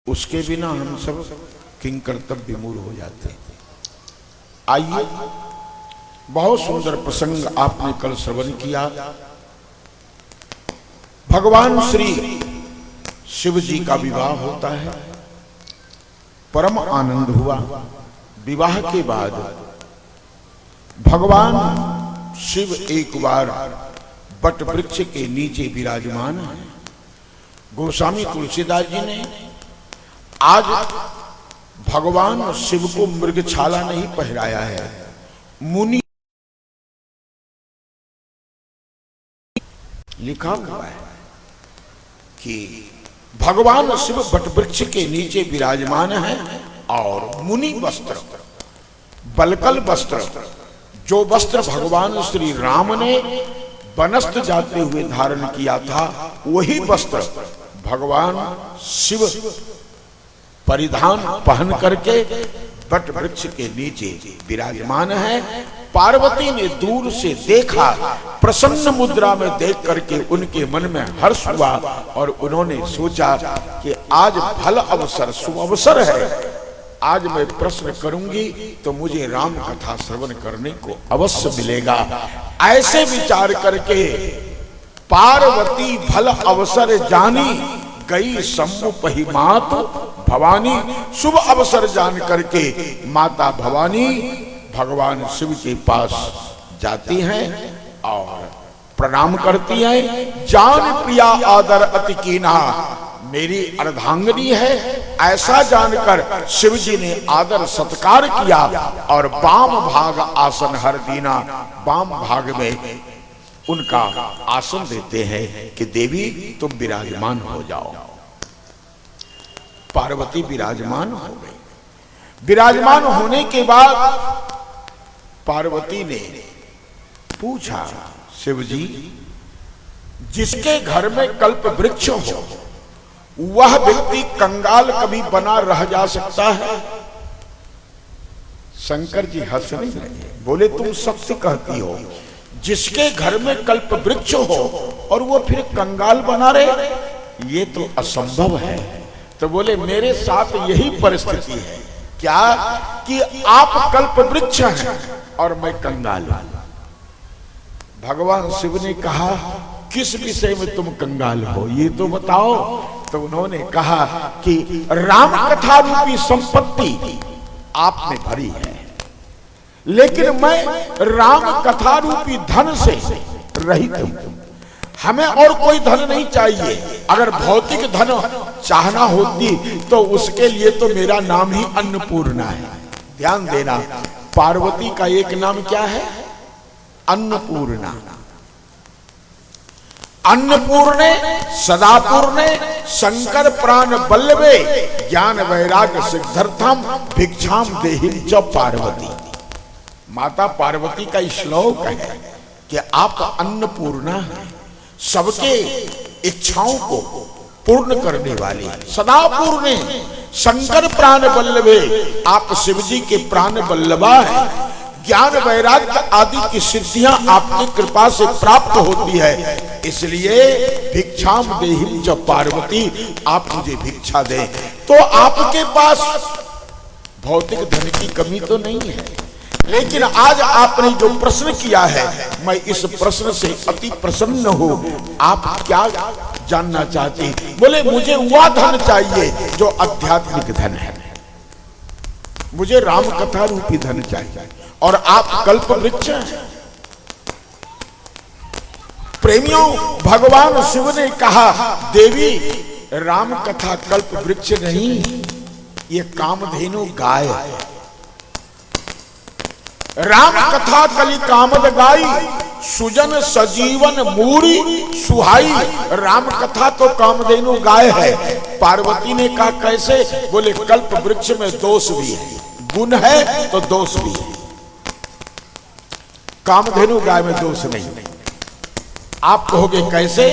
उसके बिना हम सब किंग कर्तव्य विमूढ़ हो जाते हैं। आइए, बहुत सुंदर प्रसंग आपने कल श्रवण किया। भगवान श्री शिव जी का विवाह होता है, परम आनंद हुआ। विवाह के बाद भगवान शिव एक बार बट वृक्ष के नीचे विराजमान है। गोस्वामी तुलसीदास जी ने आज भगवान शिव को मृगछाला नहीं पहराया है, मुनि लिखा हुआ है कि भगवान शिव बटवृक्ष के नीचे विराजमान है और मुनि वस्त्र, बलकल वस्त्र, जो वस्त्र भगवान श्री राम ने बनस्त जाते हुए धारण किया था, वही वस्त्र भगवान शिव परिधान पहन करके बट वृक्ष के नीचे विराजमान है। पार्वती ने दूर से देखा, प्रसन्न मुद्रा में देख करके उनके मन में हर्ष हुआ और उन्होंने सोचा कि आज भल अवसर, शुभ अवसर है, आज मैं प्रश्न करूंगी तो मुझे राम कथा श्रवण करने को अवश्य मिलेगा। ऐसे विचार करके पार्वती भल अवसर जानी, गई सम्मुख ही मात भवानी। शुभ अवसर जान करके माता भवानी भगवान शिव के पास जाती हैं और प्रणाम करती हैं। जान प्रिया आदर अति कीना, मेरी अर्धांगिनी है, ऐसा जानकर शिव जी ने आदर सत्कार किया और वाम भाग आसन हर दीना, वाम भाग में उनका आसन देते हैं कि देवी तुम विराजमान हो जाओ। पार्वती विराजमान हो गई। विराजमान होने के बाद पार्वती ने पूछा, शिव जी, जिसके घर में कल्प वृक्ष हो वह व्यक्ति कंगाल कभी बना रह जा सकता है? शंकर जी हंसने लगे, बोले तुम सत्य कहती हो, जिसके घर में कल्प वृक्ष हो और वो फिर कंगाल बना रहे, ये तो असंभव है। तो बोले मेरे साथ यही परिस्थिति है, क्या कि आप कल्प वृक्ष हैं और मैं कंगाल हूं। भगवान शिव ने कहा, किस विषय में तुम कंगाल हो ये तो बताओ। तो उन्होंने कहा कि राम कथा रूपी संपत्ति आप में भरी है, लेकिन मैं राम कथा रूपी धन से रहित हूं। हमें और कोई धन नहीं चाहिए। अगर भौतिक धन चाहना होती तो उसके लिए तो मेरा नाम ही अन्नपूर्णा है। ध्यान देना, पार्वती का एक नाम क्या है? अन्नपूर्णा। अन्नपूर्णे सदापूर्णे शंकर प्राण बल्लभे ज्ञान वैराग सिद्धर्थम भिक्षाम देहिं च पार्वती। माता पार्वती का श्लोक है कि आप अन्नपूर्णा हैं, सबके इच्छाओं को पूर्ण करने वाली, सदा पूर्ण, शंकर प्राण बल्लभे, आप शिव जी के प्राण बल्लभा हैं। ज्ञान वैराग्य आदि की सिद्धियां आपकी कृपा से प्राप्त होती है, इसलिए भिक्षाम देहिं च पार्वती, आप मुझे भिक्षा दें। तो आपके पास भौतिक धन की कमी तो नहीं है, लेकिन आज आपने जो प्रश्न किया है, मैं इस प्रश्न से अति प्रसन्न हूं। आप क्या जानना चाहते हैं? बोले मुझे वह धन चाहिए जो आध्यात्मिक धन है, मुझे राम कथा रूपी धन चाहिए और आप कल्प वृक्ष हैं। प्रेमियों, भगवान शिव ने कहा, देवी राम कथा कल्प वृक्ष नहीं, ये कामधेनु गाय है। राम कथा कलि कामद गाई, सुजन सजीवन मूरी सुहाई। राम कथा तो कामधेनु गाय है। पार्वती ने कहा कैसे? बोले कल्प वृक्ष में दोष भी है, गुण है तो दोष भी है, कामधेनु गाय में दोष नहीं। आप कहोगे कैसे?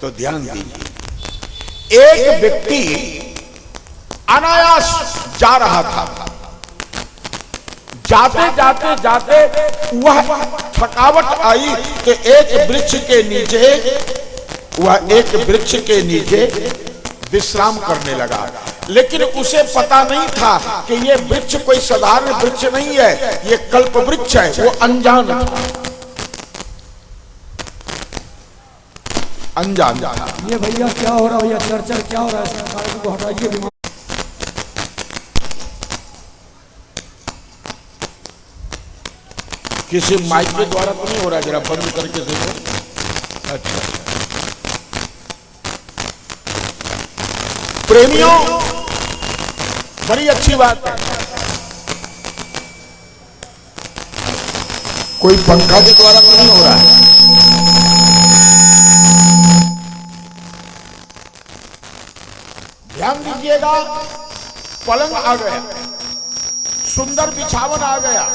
तो ध्यान दीजिए, एक व्यक्ति अनायास जा रहा था, जाते जाते जाते वह थकावट आई तो एक वृक्ष के नीचे विश्राम करने लगा। लेकिन उसे पता नहीं था कि ये वृक्ष कोई साधारण वृक्ष नहीं है, ये कल्प वृक्ष है। वो अनजान था, अनजान था। ये भैया क्या हो रहा है, भैया चर्चा क्या हो रहा है, इस कार्यक्रम को हटाइए। किसी माइक के द्वारा तो नहीं हो रहा, जरा बंद करके देखो। अच्छा प्रेमियों, बड़ी अच्छी बात है। कोई पंखा के द्वारा तो नहीं हो रहा है। ध्यान दीजिएगा, पलंग आ गया, सुंदर बिछावन आ गया,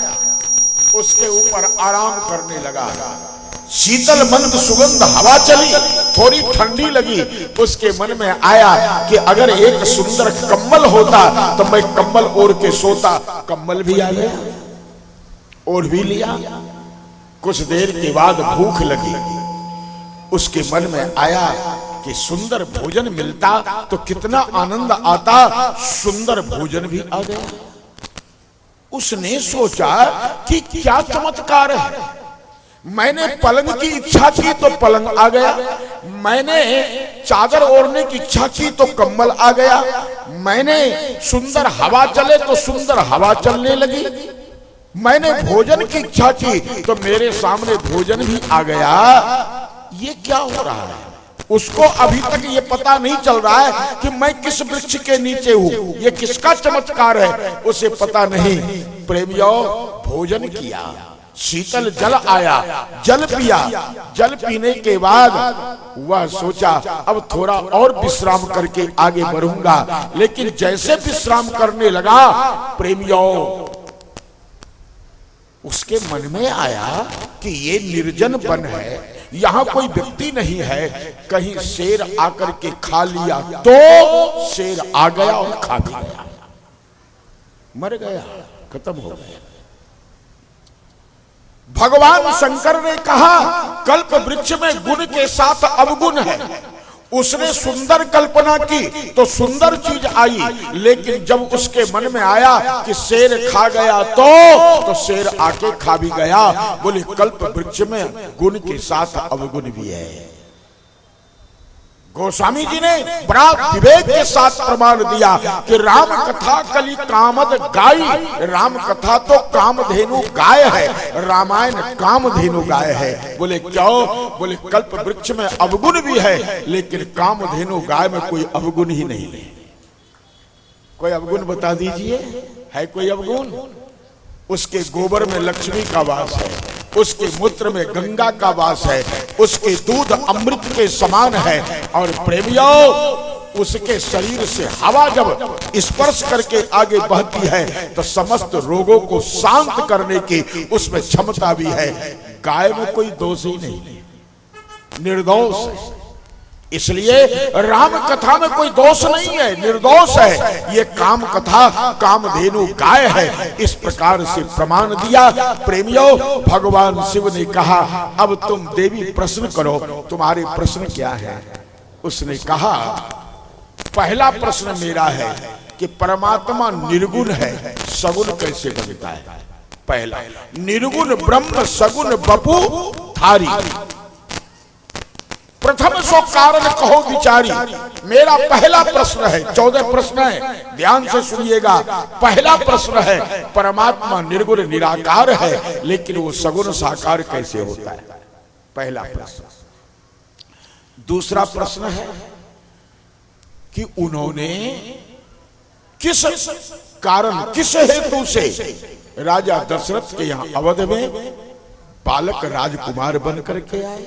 उसके ऊपर आराम करने लगा। शीतल मंद सुगंध हवा चली, थोड़ी ठंडी लगी। उसके मन में आया कि अगर एक सुंदर कम्बल होता तो मैं कम्बल ओढ़ के सोता। कम्बल भी आ गया, ओढ़ भी लिया। कुछ देर के बाद भूख लगी। उसके मन में आया कि सुंदर भोजन मिलता तो कितना आनंद आता। सुंदर भोजन भी आ गया। उसने सोचा कि क्या चमत्कार है, मैंने पलंग की इच्छा की तो पलंग आ गया, मैंने चादर ओढ़ने की इच्छा की तो कंबल आ गया, मैंने सुंदर हवा चले तो सुंदर हवा चलने लगी, मैंने भोजन की इच्छा की तो मेरे सामने भोजन भी आ गया। ये क्या हो रहा है? उसको अभी तक ये पता नहीं चल रहा है कि मैं किस वृक्ष के नीचे हूं, ये किसका चमत्कार है, उसे पता नहीं। प्रेमियों, भोजन किया, शीतल जल आया, जल पिया। जल पीने के बाद वह सोचा अब थोड़ा और विश्राम करके आगे बढ़ूंगा। लेकिन जैसे विश्राम करने लगा, प्रेमियों, उसके मन में आया कि ये निर्जन वन है, यहां कोई व्यक्ति नहीं है, कहीं शेर आकर के खा लिया तो। शेर आ गया और खा भी गया, मर गया, खत्म हो गया। भगवान शंकर ने कहा कल्प वृक्ष में गुण के साथ अवगुण है। उसने सुंदर कल्पना की तो सुंदर चीज आई, लेकिन जब उसके मन में आया कि शेर खा गया तो शेर आके खा भी गया। बोले कल्प वृक्ष में गुण के साथ अवगुण भी है। गोस्वामी जी ने बड़ा विवेक के साथ प्रमाण दिया कि राम कथा कली कामद गाई। राम कथा तो कामधेनु गाय है, रामायण कामधेनु गाय है। बोले क्यों? बोले कल्प वृक्ष में अवगुण भी है, लेकिन कामधेनु गाय में कोई अवगुण ही नहीं है। कोई अवगुण बता दीजिए, है कोई अवगुण? उसके गोबर में लक्ष्मी का वास है, उसके मूत्र में गंगा का वास है, उसके दूध अमृत के समान है। और प्रेमियों, उसके शरीर से हवा जब स्पर्श करके आगे बहती है तो समस्त रोगों को शांत करने की उसमें क्षमता भी है। गाय में कोई दोष ही नहीं, निर्दोष है। इसलिए राम कथा में कोई दोष नहीं है, निर्दोष है। ये काम कथा कामधेनु गाय है। इस प्रकार से प्रमाण दिया। प्रेमियों, भगवान शिव ने कहा अब तुम देवी प्रश्न करो, तुम्हारे प्रश्न क्या है? उसने कहा पहला प्रश्न मेरा है कि परमात्मा निर्गुण है, सगुण कैसे बनता है? पहला, निर्गुण ब्रह्म सगुण बपू धारी। प्रथम सो कारण कहो विचारी। मेरा पहला प्रश्न है, 14 प्रश्न है, ध्यान से सुनिएगा। पहला प्रश्न है परमात्मा निर्गुण निराकार है, लेकिन वो सगुण साकार कैसे होता है? पहला प्रश्न। दूसरा प्रश्न है कि उन्होंने किस कारण, किस हेतु से राजा दशरथ के यहां अवध में बालक राजकुमार बन करके आए?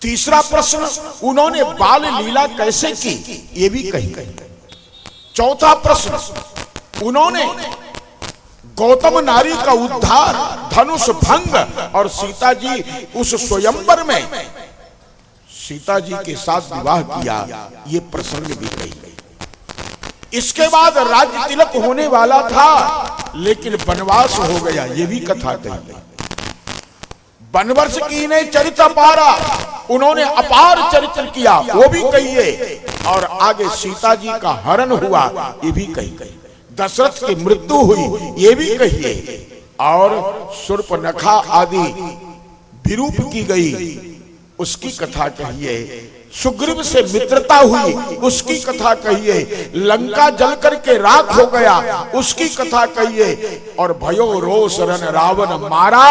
तीसरा प्रश्न, उन्होंने बाल लीला कैसे की? ये भी कहीं कहीं। चौथा प्रश्न, उन्होंने गौतम नारी का उद्धार, धनुष भंग और सीता जी उस स्वयंवर में सीता जी के साथ विवाह किया, ये प्रसंग भी कही गई। इसके बाद राज्य तिलक होने वाला था, लेकिन वनवास हो गया, ये भी कथा कही गई। वनवर्ष की ने चरित्र पारा, उन्होंने अपार चरित्र किया, वो भी कहिए। और आगे सीता जी का हरण हुआ ये भी कहिए, दशरथ की मृत्यु हुई ये भी कहिए, और शूर्पणखा आदि विरूप की गई उसकी कथा कहिए, सुग्रीव से मित्रता हुई उसकी कथा कहिए, लंका जल करके राख हो गया उसकी कथा कहिए, और भयो रोष रन रावण मारा,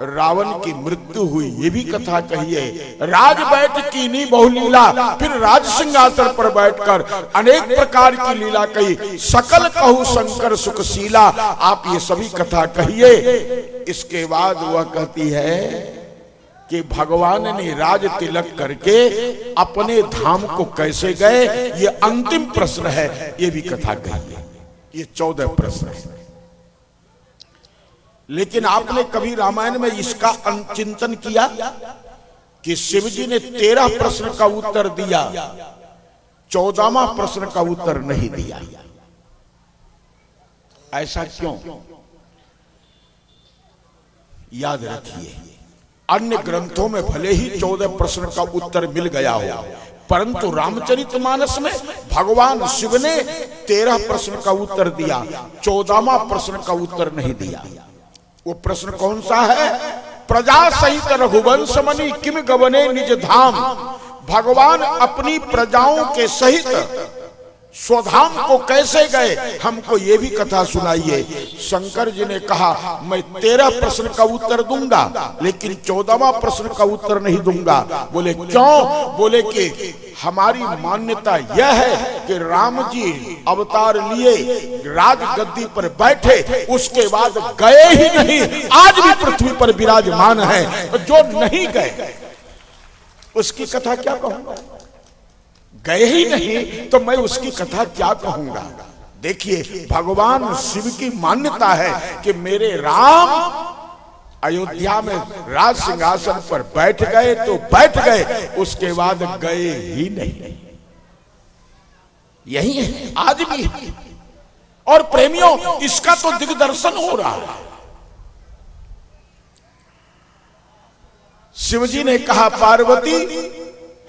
रावण की मृत्यु हुई ये भी कथा कहिए, राज बैठ कीनी बहुलीला, फिर राज सिंहासन पर बैठकर अनेक प्रकार की लीला कही, सकल कहू शंकर सुखशीला, आप ये सभी कथा कहिए। इसके बाद वह कहती है कि भगवान ने राज तिलक करके अपने धाम को कैसे गए, ये अंतिम प्रश्न है, ये भी कथा कहिए। ये 14 प्रश्न है। लेकिन आपने कभी रामायण में इसका चिंतन किया कि शिव जी ने 13 प्रश्न का उत्तर दिया, 14वां प्रश्न का उत्तर नहीं दिया? ऐसा क्यों? याद रखिए, अन्य ग्रंथों में भले ही 14 प्रश्न का उत्तर मिल गया हो, परंतु रामचरितमानस में भगवान शिव ने 13 प्रश्न का उत्तर दिया, 14वां प्रश्न का उत्तर नहीं दिया। वो प्रश्न कौन सा है? प्रजा सहित रघुवंश मणि किम गवने निज धाम, भगवान अपनी प्रजाओं के सहित स्वधाम को कैसे गए, हमको ये भी कथा सुनाइए। शंकर जी ने कहा मैं 13 प्रश्न का उत्तर दूंगा, लेकिन 14वां प्रश्न का उत्तर नहीं दूंगा। बोले क्यों? बोले कि हमारी मान्यता यह है कि राम जी अवतार लिए, राज गद्दी पर बैठे, उसके बाद गए ही नहीं, आज भी पृथ्वी पर विराजमान है, तो जो नहीं गए उसकी कथा क्या कहूंगा? गए ही नहीं तो मैं उसकी कथा क्या कहूंगा? देखिए, भगवान शिव की मान्यता है कि मेरे राम अयोध्या में राज सिंहासन पर बैठ गए तो बैठ गए, उसके बाद गए ही नहीं। यही है, आज भी है। और प्रेमियों, इसका तो दिग्दर्शन हो रहा है। शिवजी ने कहा पार्वती,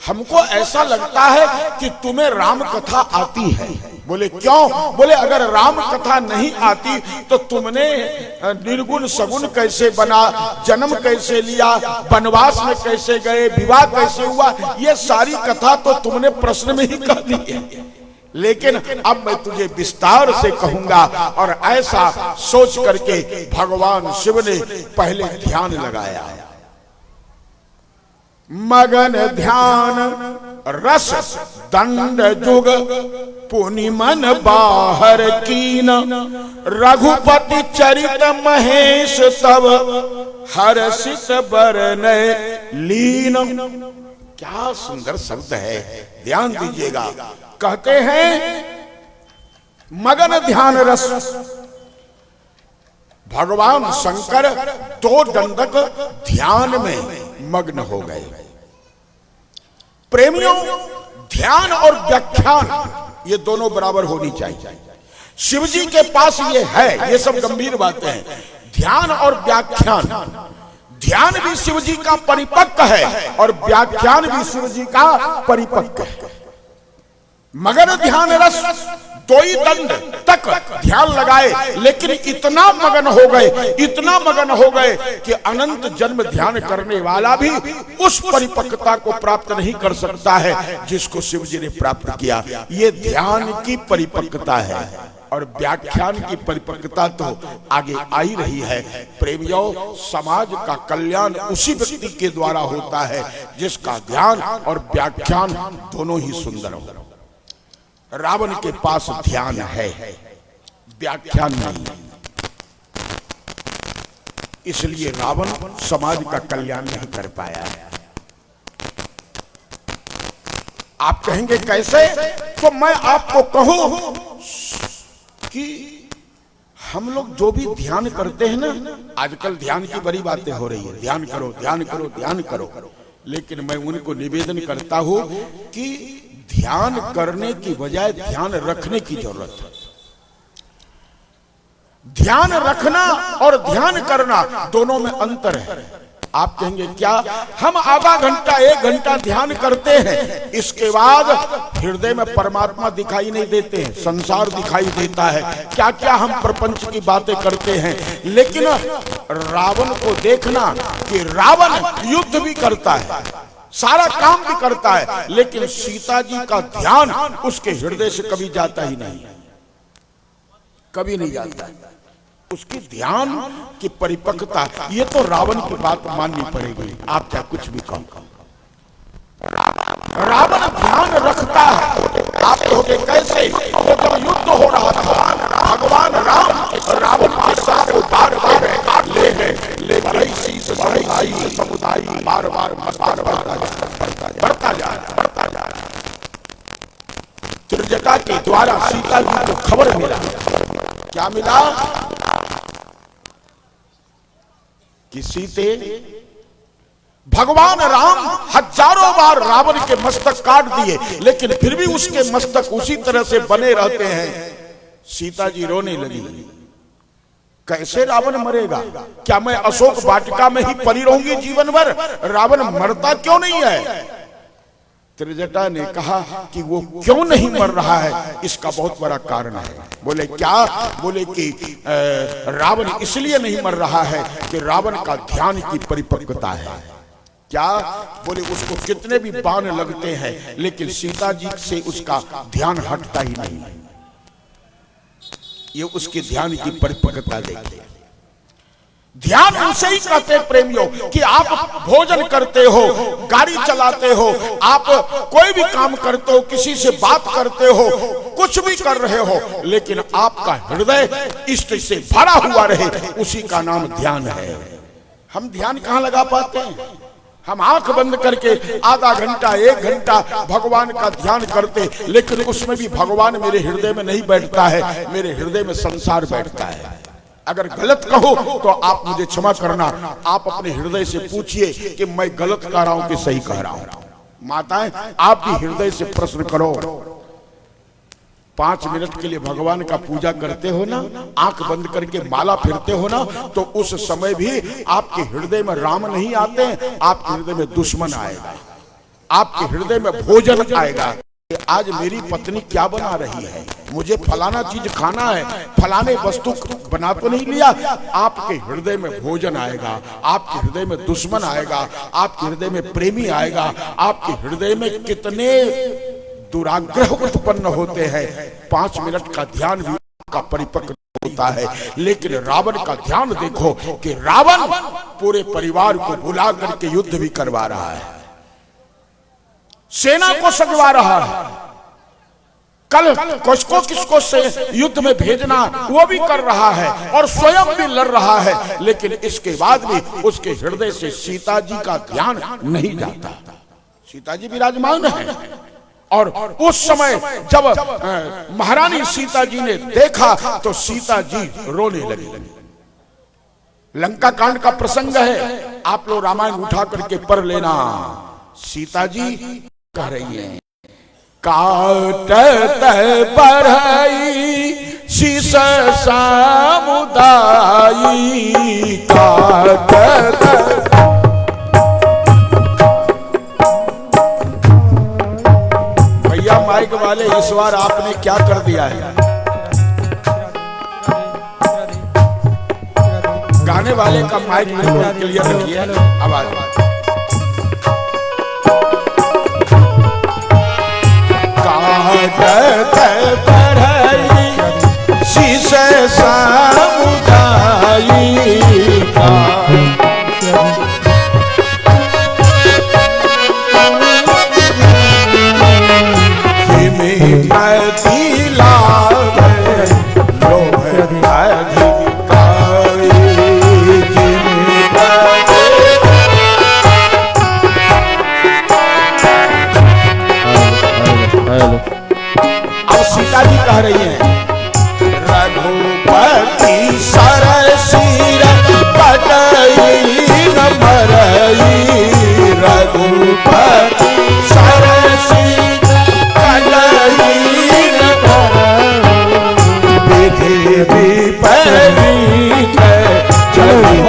हमको ऐसा लगता है कि तुम्हें राम कथा आती है। बोले क्यों? बोले अगर राम कथा नहीं आती तो तुमने निर्गुण सगुण कैसे बना, जन्म कैसे लिया, वनवास में कैसे गए, विवाह कैसे हुआ, ये सारी कथा तो तुमने प्रश्न में ही कह दी है। लेकिन अब मैं तुझे विस्तार से कहूंगा। और ऐसा सोच करके भगवान शिव ने पहले ध्यान लगाया। मगन ध्यान रस दंड जुग पुनि मन बाहर कीन, रघुपति चरित महेश तब हर्षित बरनय लीन। क्या सुंदर शब्द है, ध्यान दीजिएगा। कहते हैं मगन ध्यान रस, भगवान शंकर 2 दंडक ध्यान में मग्न हो गए। प्रेमियों, ध्यान और व्याख्यान ये दोनों बराबर होनी चाहिए। शिव जी के पास ये है, ये सब गंभीर बातें हैं। ध्यान और व्याख्यान, ध्यान भी शिव जी का परिपक्व है और व्याख्यान भी शिव जी का परिपक्व है। मगन ध्यान रस, 2 ही दंड तक ध्यान लगाए, लेकिन इतना मगन हो गए, इतना मगन हो गए कि अनंत जन्म ध्यान करने वाला भी उस परिपक्वता को प्राप्त नहीं कर सकता है जिसको शिव जी ने प्राप्त किया। ये ध्यान की परिपक्वता है और व्याख्यान की परिपक्वता तो आगे आ ही रही है। प्रेमियों, समाज का कल्याण उसी व्यक्ति के द्वारा होता है जिसका ध्यान और व्याख्यान दोनों ही सुंदर हो। रावण के पास ध्यान है, व्याख्यान नहीं, इसलिए रावण समाज का कल्याण नहीं कर पाया है। आप कहेंगे कैसे? तो मैं आपको कहूं कि हम लोग जो भी ध्यान करते हैं ना, आजकल ध्यान की बड़ी बातें हो रही है, ध्यान करो ध्यान करो ध्यान करो, लेकिन मैं उनको निवेदन करता हूं कि ध्यान करने की बजाय ध्यान रखने की जरूरत है। ध्यान रखना और ध्यान करना दोनों में अंतर है। आप कहेंगे क्या? हम आधा घंटा 1 घंटा ध्यान करते हैं, इसके बाद हृदय में परमात्मा दिखाई नहीं देते हैं, संसार दिखाई देता है, क्या क्या हम प्रपंच की बातें करते हैं। लेकिन रावण को देखना कि रावण युद्ध भी करता है, सारा काम भी करता है, लेकिन सीता जी का ध्यान उसके हृदय से कभी जाता ही नहीं, कभी नहीं जाता है। उसकी ध्यान की परिपक्वता, ये तो रावण की बात माननी पड़ेगी, आप क्या कुछ भी कहो। रावण ध्यान रखता है। आप कहोगे कैसे? तो जब युद्ध हो रहा था, भगवान राम रावण के साथ बार बार काट ले गए, समुदाय बार बार बढ़ता जा रहा। त्रिजटा के द्वारा सीता जी को खबर मिला, क्या मिला? कि सीते भगवान राम हजारों बार रावण के मस्तक काट दिए, लेकिन फिर भी उसके मस्तक उसी तरह से बने रहते हैं। सीता जी रोने लगी, कैसे रावण मरेगा? क्या मैं अशोक वाटिका में ही पड़ी रहूंगी जीवन भर? रावण मरता क्यों नहीं है? त्रिजटा ने कहा कि वो क्यों नहीं मर रहा है, इसका बहुत बड़ा कारण है। बोले क्या? बोले कि रावण इसलिए नहीं मर रहा है कि रावण का ध्यान की परिपक्वता है। क्या? बोले उसको कितने भी बाण लगते हैं, लेकिन सीता जी से उसका ध्यान हटता ही नहीं। ये उसके ध्यान की परिपक्वता देखिए। ध्यान उनसे ही कहते प्रेमियों कि आप भोजन करते हो, गाड़ी चलाते हो, आप कोई भी काम करते हो, किसी से बात करते हो, कुछ भी कर रहे हो, लेकिन आपका हृदय इष्ट से भरा हुआ रहे, उसी का नाम ध्यान है। हम ध्यान कहां लगा पाते हैं? हम आंख बंद करके आधा घंटा 1 घंटा भगवान का ध्यान करते, लेकिन उसमें भी भगवान मेरे हृदय में नहीं बैठता है, मेरे हृदय में संसार बैठता है। अगर गलत कहो तो आप मुझे क्षमा करना, आप अपने हृदय से पूछिए कि मैं गलत कह रहा हूं कि सही कह रहा हूं। माताएं, आप भी हृदय से प्रश्न करो। 5 मिनट के लिए भगवान का पूजा करते हो ना, आंख बंद करके माला फिरते हो ना, तो उस समय भी आपके हृदय में राम नहीं आते हैं, आपके हृदय में दुश्मन आएगा, आपके हृदय में भोजन आएगा। आज मेरी पत्नी क्या बना रही है, मुझे फलाना चीज खाना है, फलाने वस्तु बना तो नहीं लिया। आपके हृदय में भोजन आएगा, आपके हृदय में दुश्मन आएगा, आपके हृदय में प्रेमी आएगा, आपके हृदय में कितने दुराग्रह उत्पन्न होते हैं। 5 मिनट का ध्यान भी का परिपक्व होता है, लेकिन रावण का ध्यान देखो कि रावण पूरे परिवार को बुला करके युद्ध भी करवा रहा है, सेना को सजवा रहा है, कल किसको किसको से युद्ध में भेजना वो भी कर रहा है, और स्वयं भी लड़ रहा है, लेकिन इसके बाद भी उसके हृदय से सीता जी का ध्यान नहीं जाता। सीता जी विराजमान है, और उस समय जब महारानी सीता जी ने देखा तो सीता जी रोने लगी। लंका कांड का प्रसंग है, आप लोग रामायण उठा करके पढ़ लेना। सीता जी कह रही है, काटत बढ़ई शीश समुदाई, काटत। भैया माइक वाले, इस बार आपने क्या कर दिया है? गाने वाले का माइक क्लियर रखिए, आवाज। काटत बढ़ई शीश समुदाई, कह रही हैं, रघुपति सरसीर कटई न मरई, रघुपति सरसीर कटई न विधि विपरीत चली।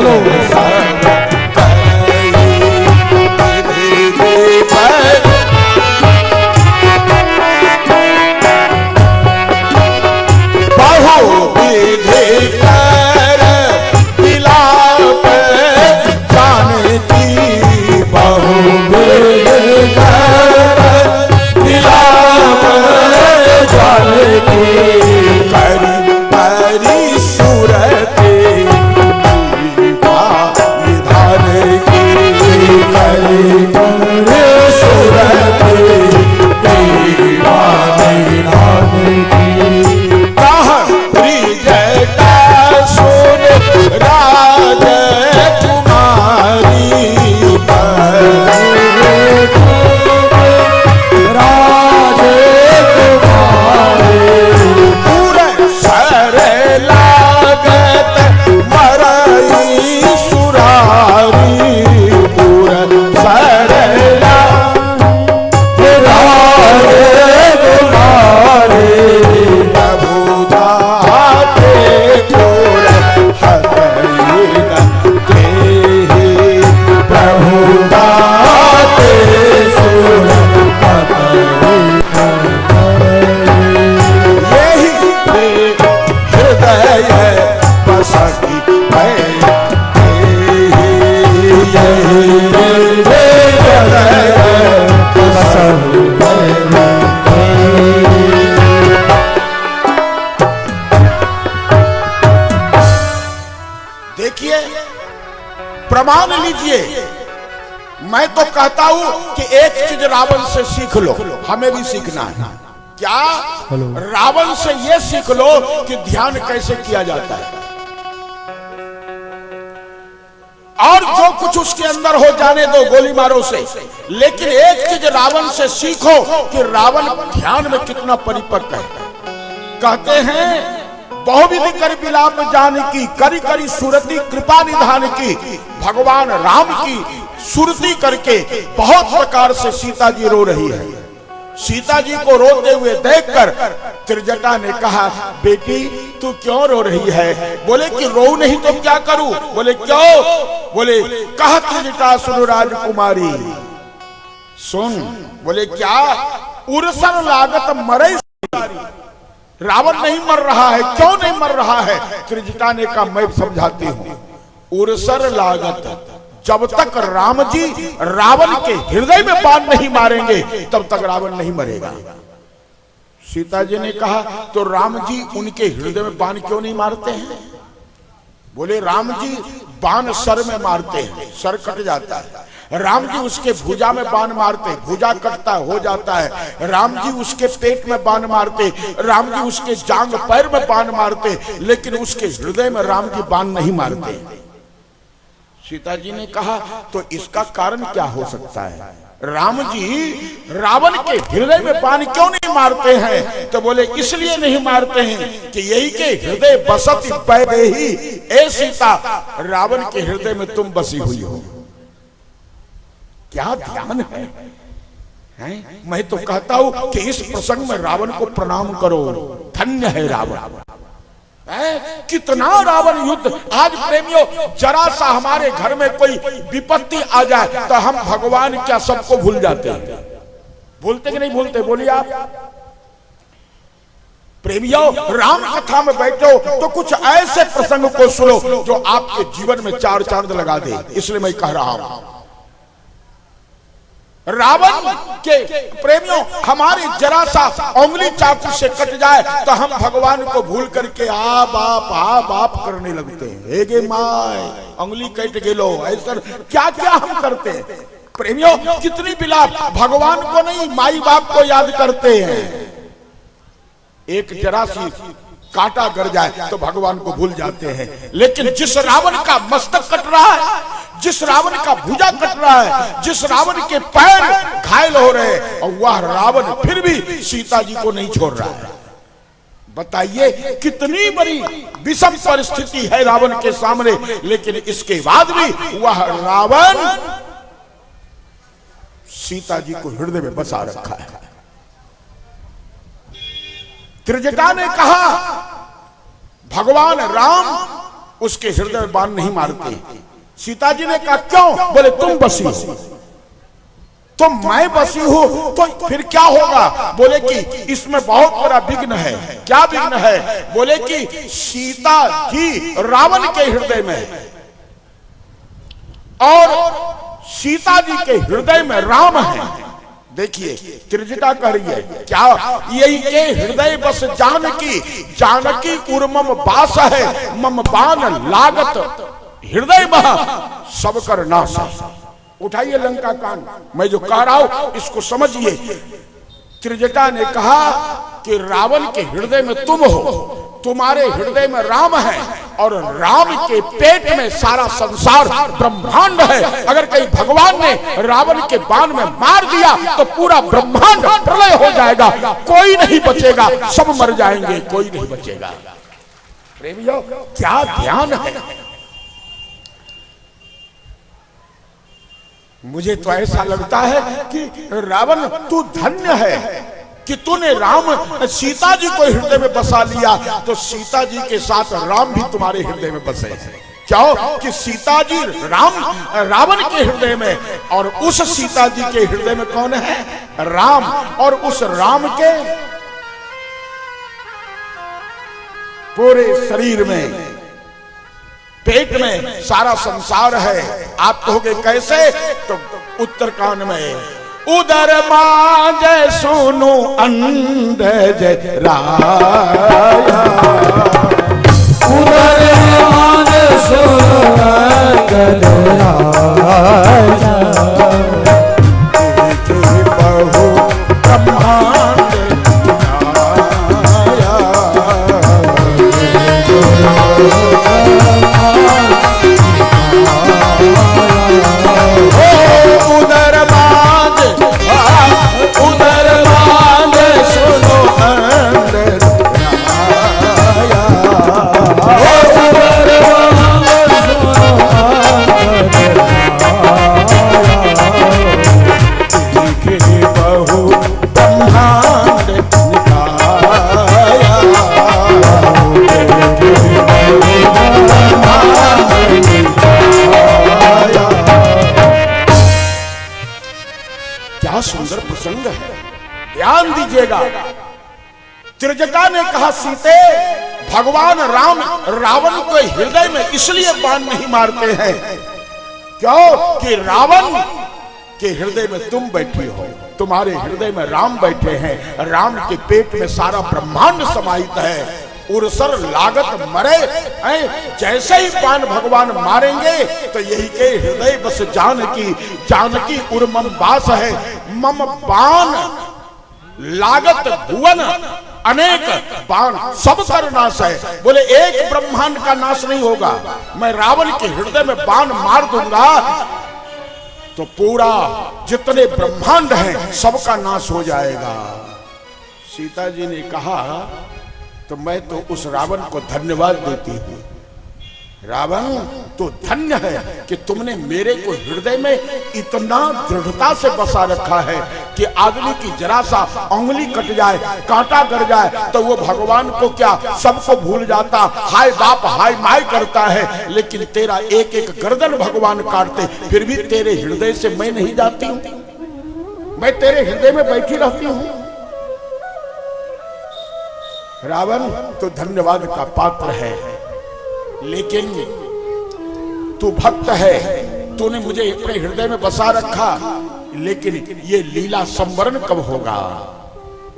प्रमाण लीजिए। मैं तो कहता हूं कि एक चीज रावण से सीख लो, हमें भी सीखना है। क्या? रावण से यह सीख लो कि ध्यान कैसे किया जाता है, और जो कुछ उसके अंदर हो जाने दो, गोली मारो उसे, लेकिन एक चीज रावण से सीखो कि रावण ध्यान में कितना परिपक्व है। कहते हैं बहुविधि कर विलाप जान की, करी करी सुरति कृपा निधान की। भगवान राम की सुरति करके बहुत प्रकार से सीता जी रो रही है। सीता जी को रोते हुए देखकर त्रिजटा ने कहा, बेटी तू क्यों रो रही है? बोले कि रो नहीं तो क्या करूं? बोले क्यों? बोले कहा त्रिजटा सुन राजकुमारी सुन। बोले क्या? उरसन लागत मरे। रावण नहीं मर रहा है। क्यों नहीं मर रहा है? त्रिजटा ने कहा मैं समझाती हूं। उरसर लागत, जब तक राम जी रावण के हृदय में बाण नहीं मारेंगे तब तक रावण नहीं मरेगा। सीता जी ने कहा तो राम जी उनके हृदय में बाण क्यों नहीं मारते हैं? बोले राम जी बाण सर में मारते हैं, सर कट जाता है। राम जी उसके भुजा में बाण मारते, भुजा कटता हो जाता है। राम जी उसके पेट में बाण मारते, राम जी उसके जांग पैर में बाण मारते, लेकिन उसके हृदय में राम जी बाण नहीं मारते। सीता जी ने कहा तो इसका कारण क्या हो सकता है? राम जी रावण के हृदय में बाण क्यों नहीं मारते हैं? तो बोले इसलिए नहीं मारते हैं कि यही के हृदय बसत पैदे ही, ए सीता रावण के हृदय में तुम बसी हुई हो। क्या ध्यान है, हैं? मैं तो कहता हूं कि इस प्रसंग में रावण को प्रणाम करो, धन्य है रावण। कितना रावण युद्ध। आज प्रेमियों जरा सा हमारे घर में कोई विपत्ति आ जाए तो हम भगवान क्या सबको भूल जाते हैं। भूलते कि नहीं भूलते? बोलिए आप। प्रेमियों राम कथा में बैठो तो कुछ ऐसे प्रसंग को सुनो जो आपके जीवन में चार चांद लगा दे। इसलिए मैं कह रहा हूं रावण के प्रेमियों हमारी जरा सा उंगली चाकू से कट जाए तो हम भगवान को भूल करके आ बाप करने लगते हैं। हे गे माय उंगली कट गेलो, ऐसा क्या क्या हम करते हैं। प्रेमियों कितनी बिलाप भगवान को नहीं माई बाप को याद करते हैं। एक जरा सी कांटा गर जाए तो भगवान को भूल जाते हैं। लेकिन जिस रावण का मस्तक कट रहा है, जिस रावण का भुजा कट रहा है, जिस रावण के पैर घायल हो रहे हैं, और वह रावण फिर भी सीता जी को नहीं छोड़ रहा है। बताइए कितनी बड़ी विषम परिस्थिति है रावण के सामने, लेकिन इसके बाद भी वह रावण सीता जी को हृदय में बसा रखा है। त्रिजटा ने कहा भगवान राम उसके हृदय में बाण नहीं मारते। सीता जी ने कहा क्यों? बोले तुम बसी हो। तो मैं बसी हूं तो फिर क्या होगा? बोले कि इसमें बहुत बड़ा विघ्न है। क्या विघ्न है? बोले कि सीता जी रावण के हृदय में और सीता जी के हृदय में राम है। देखिए त्रिजटा कह रही है क्या? यही के हृदय बस जानकी, जानकी उर्मम बास है, मम बाण लागत हृदय महा सब कर नाश। उठाइए लंका कांड, मैं जो कह रहा हूं इसको समझिए। त्रिजटा ने कहा कि रावण के हृदय में तुम हो, तुम्हारे हृदय में राम है, और राम के पेट में सारा संसार ब्रह्मांड है। अगर कहीं भगवान ने रावण के बाण में मार दिया तो पूरा ब्रह्मांड प्रलय हो जाएगा, कोई नहीं बचेगा, सब मर जाएंगे, कोई नहीं बचेगा। प्रेमियों क्या ध्यान है। मुझे तो ऐसा लगता है कि रावण तू धन्य है कि तूने राम सीता जी को हृदय में बसा लिया, तो सीता जी के साथ राम भी तुम्हारे हृदय में बसे हैं। क्यों? कि सीता जी रावण के हृदय में, और उस सीता जी के हृदय में कौन है? राम। और उस राम के पूरे शरीर में, पेट में सारा संसार है। आप कहोगे कैसे? तो उत्तरकांड में उदर मांझे सोनू अंधज राया, उदर मांझे सोनू जगत राजा बहु ब्रह्मांड उधर बाज सुनो अंदर बहु ब्रह्मांड निकाया क्या सुंदर प्रसंग है, ध्यान दीजिएगा। त्रिजटा ने कहा सीते भगवान राम रावण को हृदय में इसलिए बाण नहीं मारते हैं क्यों कि रावण के हृदय में तुम बैठी हो, तुम्हारे हृदय में राम बैठे हैं। राम के पेट में सारा ब्रह्मांड समाहित है। उर्सर लागत मरे हैं, जैसे ही बाण भगवान मारेंगे तो यही के हृदय बस जानकी, जानकी उर्मम वास है। मम बाण लागत भुवन अनेक बाण सब कर नाश है। बोले एक ब्रह्मांड का नाश नहीं होगा, मैं रावण के हृदय में बाण मार दूंगा तो पूरा जितने ब्रह्मांड हैं सबका नाश हो जाएगा। सीता जी ने कहा तो मैं तो उस रावण को धन्यवाद देती हूं। रावण तो धन्य है कि तुमने मेरे को हृदय में इतना दृढ़ता से बसा रखा है कि आदमी की जरा सा उंगली कट जाए, कांटा कर जाए तो वो भगवान को क्या सबको भूल जाता, हाय बाप हाय माय करता है। लेकिन तेरा एक एक गर्दन भगवान काटते फिर भी तेरे हृदय से मैं नहीं जाती हूं, मैं तेरे हृदय में बैठी रहती हूं। रावण तो धन्यवाद का पात्र है, लेकिन तू भक्त है, तूने मुझे अपने हृदय में बसा रखा, लेकिन ये लीला संवरण कब होगा,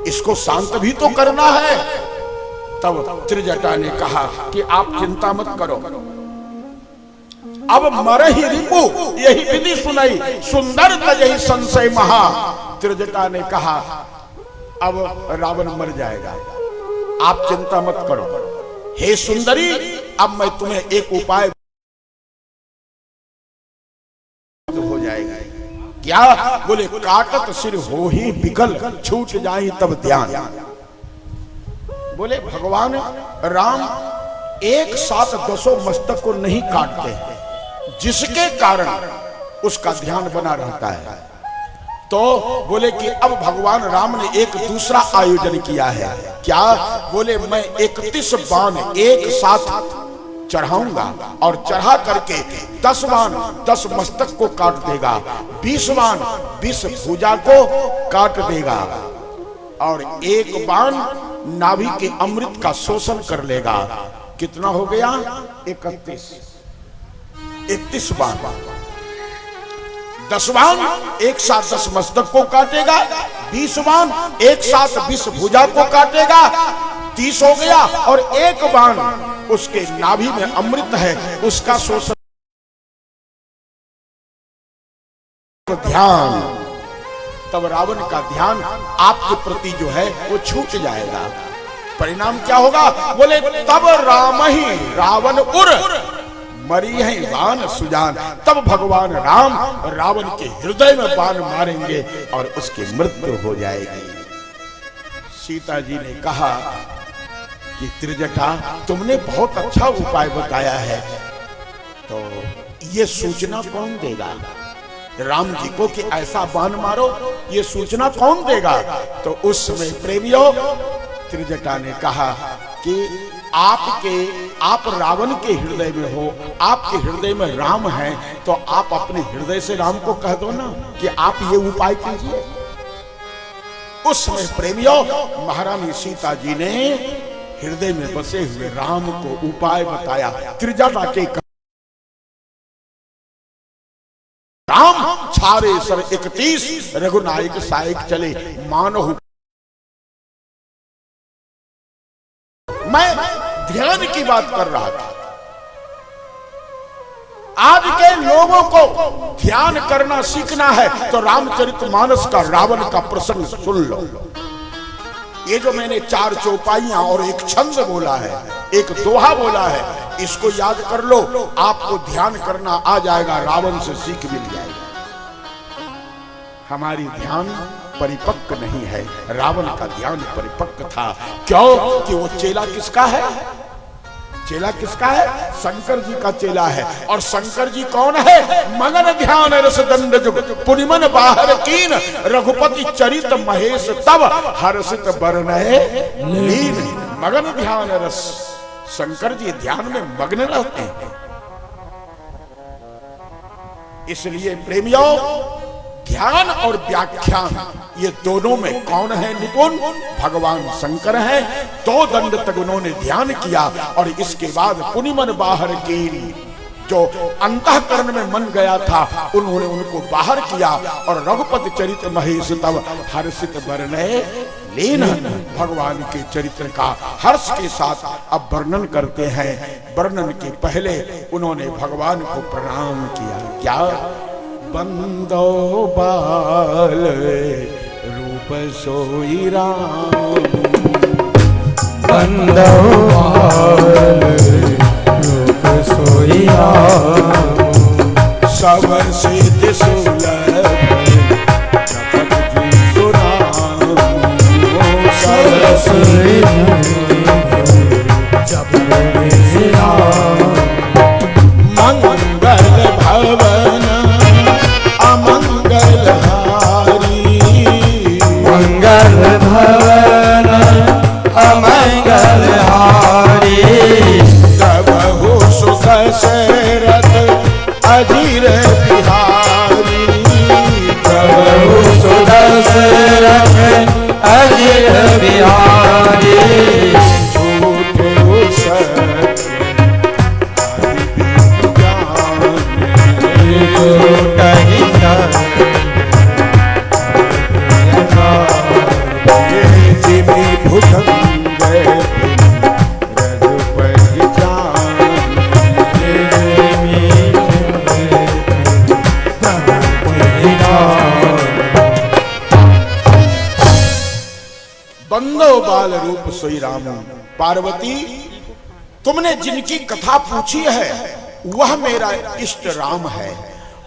इसको शांत भी तो करना है। तब त्रिजटा ने कहा कि आप चिंता मत करो, अब मर ही रिपु यही विधि सुनाई, सुंदर तजहि संशय महा। त्रिजटा ने कहा अब रावण मर जाएगा, आप चिंता मत करो। हे सुंदरी अब मैं तुम्हें एक उपाय हो जाएगा। क्या? बोले काटत सिर हो ही बिकल छूट जाए तब ध्यान। बोले भगवान राम एक साथ 10 मस्तक को नहीं काटते हैं, जिसके कारण उसका ध्यान बना रहता है। तो बोले कि अब भगवान राम ने एक दूसरा आयोजन किया है। क्या? बोले मैं 31 बाण एक साथ चढ़ाऊंगा और चढ़ा करके 10 बाण 10 मस्तक को काट देगा, 20 बाण 20 भुजा को काट देगा और एक बाण नाभि के अमृत का शोषण कर लेगा। कितना हो गया? 31 बाण। 10 बाण एक साथ 10 मस्तक को काटेगा, 20 बाण एक साथ 20 भुजा को काटेगा, 30 हो गया और एक बाण उसके नाभि में अमृत है उसका शोषण। ध्यान, तब रावण का ध्यान आपके प्रति जो है वो छूट जाएगा। परिणाम क्या होगा? बोले तब राम ही रावण उर मरी है बाण सुजान। तब भगवान राम रावण के हृदय में बाण मारेंगे और उसकी मृत्यु हो जाएगी। सीता जी ने कहा कि त्रिजटा तुमने बहुत अच्छा उपाय बताया है, तो ये सूचना कौन देगा राम जी को कि ऐसा बाण मारो? ये सूचना कौन देगा? तो उस समय प्रेमियों त्रिजटा ने कहा कि आप रावण के हृदय में हो, आपके हृदय में राम है, तो आप अपने हृदय से राम को कह दो ना कि आप ये उपाय कीजिए। उस समय प्रेमियों महारानी सीता जी ने हृदय में बसे हुए राम को उपाय बताया। त्रिजटा के राम छारे सर 31 रघुनायक सायक चले मानो। मैं ध्यान की बात कर रहा था। आज के लोगों को ध्यान करना सीखना है तो रामचरितमानस का रावण का प्रसंग सुन लो। ये जो मैंने 4 चौपाइयां और एक छंद बोला है, एक दोहा बोला है, इसको याद कर लो, आपको ध्यान करना आ जाएगा, रावण से सीख मिल जाएगा। हमारी ध्यान परिपक्व नहीं है, रावण का ध्यान परिपक्व था। क्यों कि वो चेला किसका है? चेला किसका है? शंकर जी का चेला है। और शंकर जी कौन है? मगन ध्यान रस दंड जुग पुनिमन बाहर कीन रघुपति चरित महेश तब हर्षित बरनए लीन। मगन ध्यान रस, शंकर जी ध्यान में मग्न रहते हैं। इसलिए प्रेमियों, ध्यान और व्याख्यान ये दोनों में कौन है निपुण? भगवान शंकर हैं। 2 दंड तक उन्होंने ध्यान किया और इसके बाद पुनिमन बाहर की, जो अंतःकरण में मन गया था उन्होंने उनको बाहर किया। और रघुपति चरित महेश तब हर्षित बरनए लीन। भगवान के चरित्र का हर्ष के साथ अब वर्णन करते हैं। वर्णन के पहले उन्होंने भगवान को प्रणाम किया। क्या? बंदो बाल रूप सोई राम, बंदो बाल रूप सोई राम, सब सिद्ध सुलभ जपत जी सुनाम, सब सिद्ध जपत जी राम। मंगल भवन अमंगल हारी, मंगल भवन अमंगल हारी, सबहु सुख दशरथ अजीर बिहारी, सबहु सुख दशरथ अजीर बिहारी, झूठे सत्य बंदो बाल रूप सोई राम। पार्वती, तुमने जिनकी कथा पूछी है वह मेरा इष्ट राम है।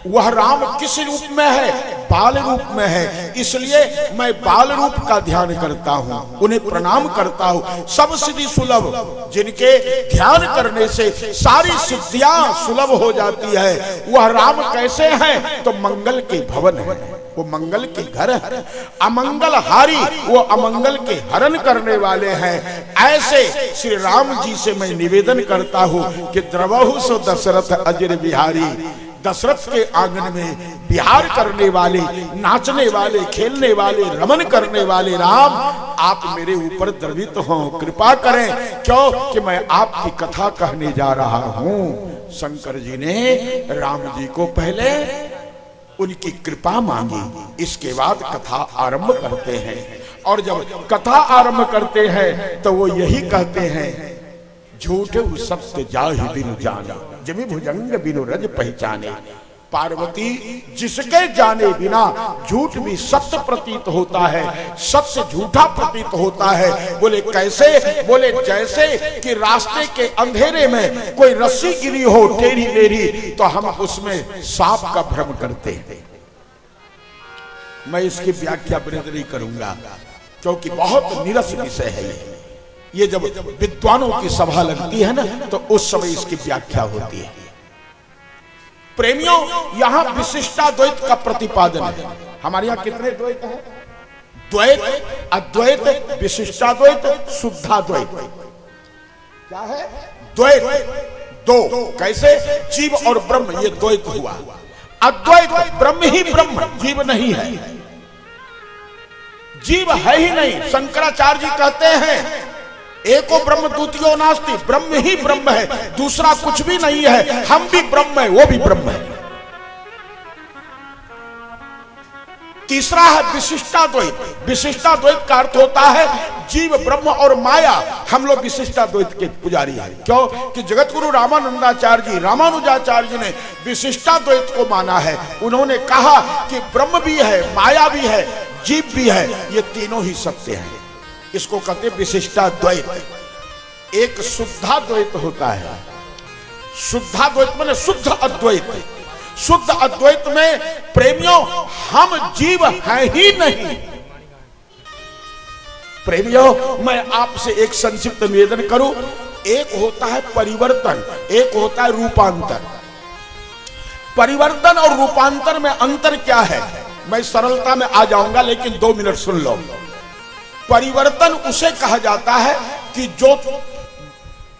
वह राम किस रूप में है? बाल रूप में है। इसलिए मैं बाल रूप का ध्यान करता हूँ, उन्हें प्रणाम करता हूँ। सब सिद्धि सुलभ, जिनके ध्यान करने से सारी सिद्धियां सुलभ हो जाती है, वह राम कैसे हैं? तो मंगल के भवन है, वो मंगल के घर है। अमंगल हारी, वो अमंगल के हरण करने वाले हैं। ऐसे श्री राम जी से मैं निवेदन करता हूँ कि द्रवहु सो दशरथ अजिर बिहारी। दशरथ के आंगन में बिहार करने वाले, नाचने वाले, खेलने वाले, रमन करने वाले राम, आप मेरे ऊपर द्रवित हो, कृपा करें। क्यों कि मैं आपकी कथा कहने जा रहा हूं। शंकर जी ने राम जी को पहले उनकी कृपा मांगी, इसके बाद कथा आरंभ करते हैं। और जब कथा आरंभ करते हैं तो वो यही कहते हैं, झूठ सत्य जाहि बिनु जाने, जमी भुजंग बिनु रज पहचाने। पार्वती, जिसके जाने बिना झूठ भी सत्य प्रतीत होता है, सत्य झूठा प्रतीत होता है। बोले कैसे? बोले जैसे कि रास्ते के अंधेरे में कोई रस्सी गिरी हो टेढ़ी मेढ़ी, तो हम उसमें सांप का भ्रम करते हैं। मैं इसकी व्याख्या वृहद नहीं करूंगा क्योंकि बहुत निरस विषय है ये जब विद्वानों की सभा लगती है ना, तो उस समय इसकी व्याख्या होती है। प्रेमियों, यहां विशिष्टाद्वैत का प्रतिपादन है। हमारे यहां कितने द्वैत हैं? द्वैत, अद्वैत, विशिष्टाद्वैत, शुद्धाद्वैत। क्या है? द्वैत दो। कैसे? जीव और ब्रह्म, ये द्वैत हुआ। अद्वैत, ब्रह्म ही ब्रह्म, जीव नहीं है। जीव है ही नहीं। शंकराचार्य जी कहते हैं एको ब्रह्म द्वितीयो नास्ति, ब्रह्म ही ब्रह्म है, दूसरा कुछ भी नहीं है। हम भी ब्रह्म है, वो भी ब्रह्म है। तीसरा है विशिष्टाद्वैत। विशिष्टाद्वैत का अर्थ होता है जीव ब्रह्म और माया। हम लोग विशिष्टाद्वैत के पुजारी हैं। क्यों कि जगत गुरु रामानंदाचार्य जी, रामानुजाचार्य जी ने विशिष्टाद्वैत को माना है। उन्होंने कहा कि ब्रह्म भी है, माया भी है, जीव भी है, ये तीनों ही सत्य हैं। इसको कहते हैं विशिष्टाद्वैत। एक शुद्धाद्वैत होता है। शुद्धाद्वैत माने शुद्ध अद्वैत। शुद्ध अद्वैत में प्रेमियों हम जीव हैं ही नहीं। प्रेमियों मैं आपसे एक संक्षिप्त निवेदन करूं। एक होता है परिवर्तन, एक होता है रूपांतर। परिवर्तन और रूपांतर में अंतर क्या है मैं सरलता में आ जाऊंगा, लेकिन 2 मिनट सुन लो। परिवर्तन उसे कहा जाता है कि जो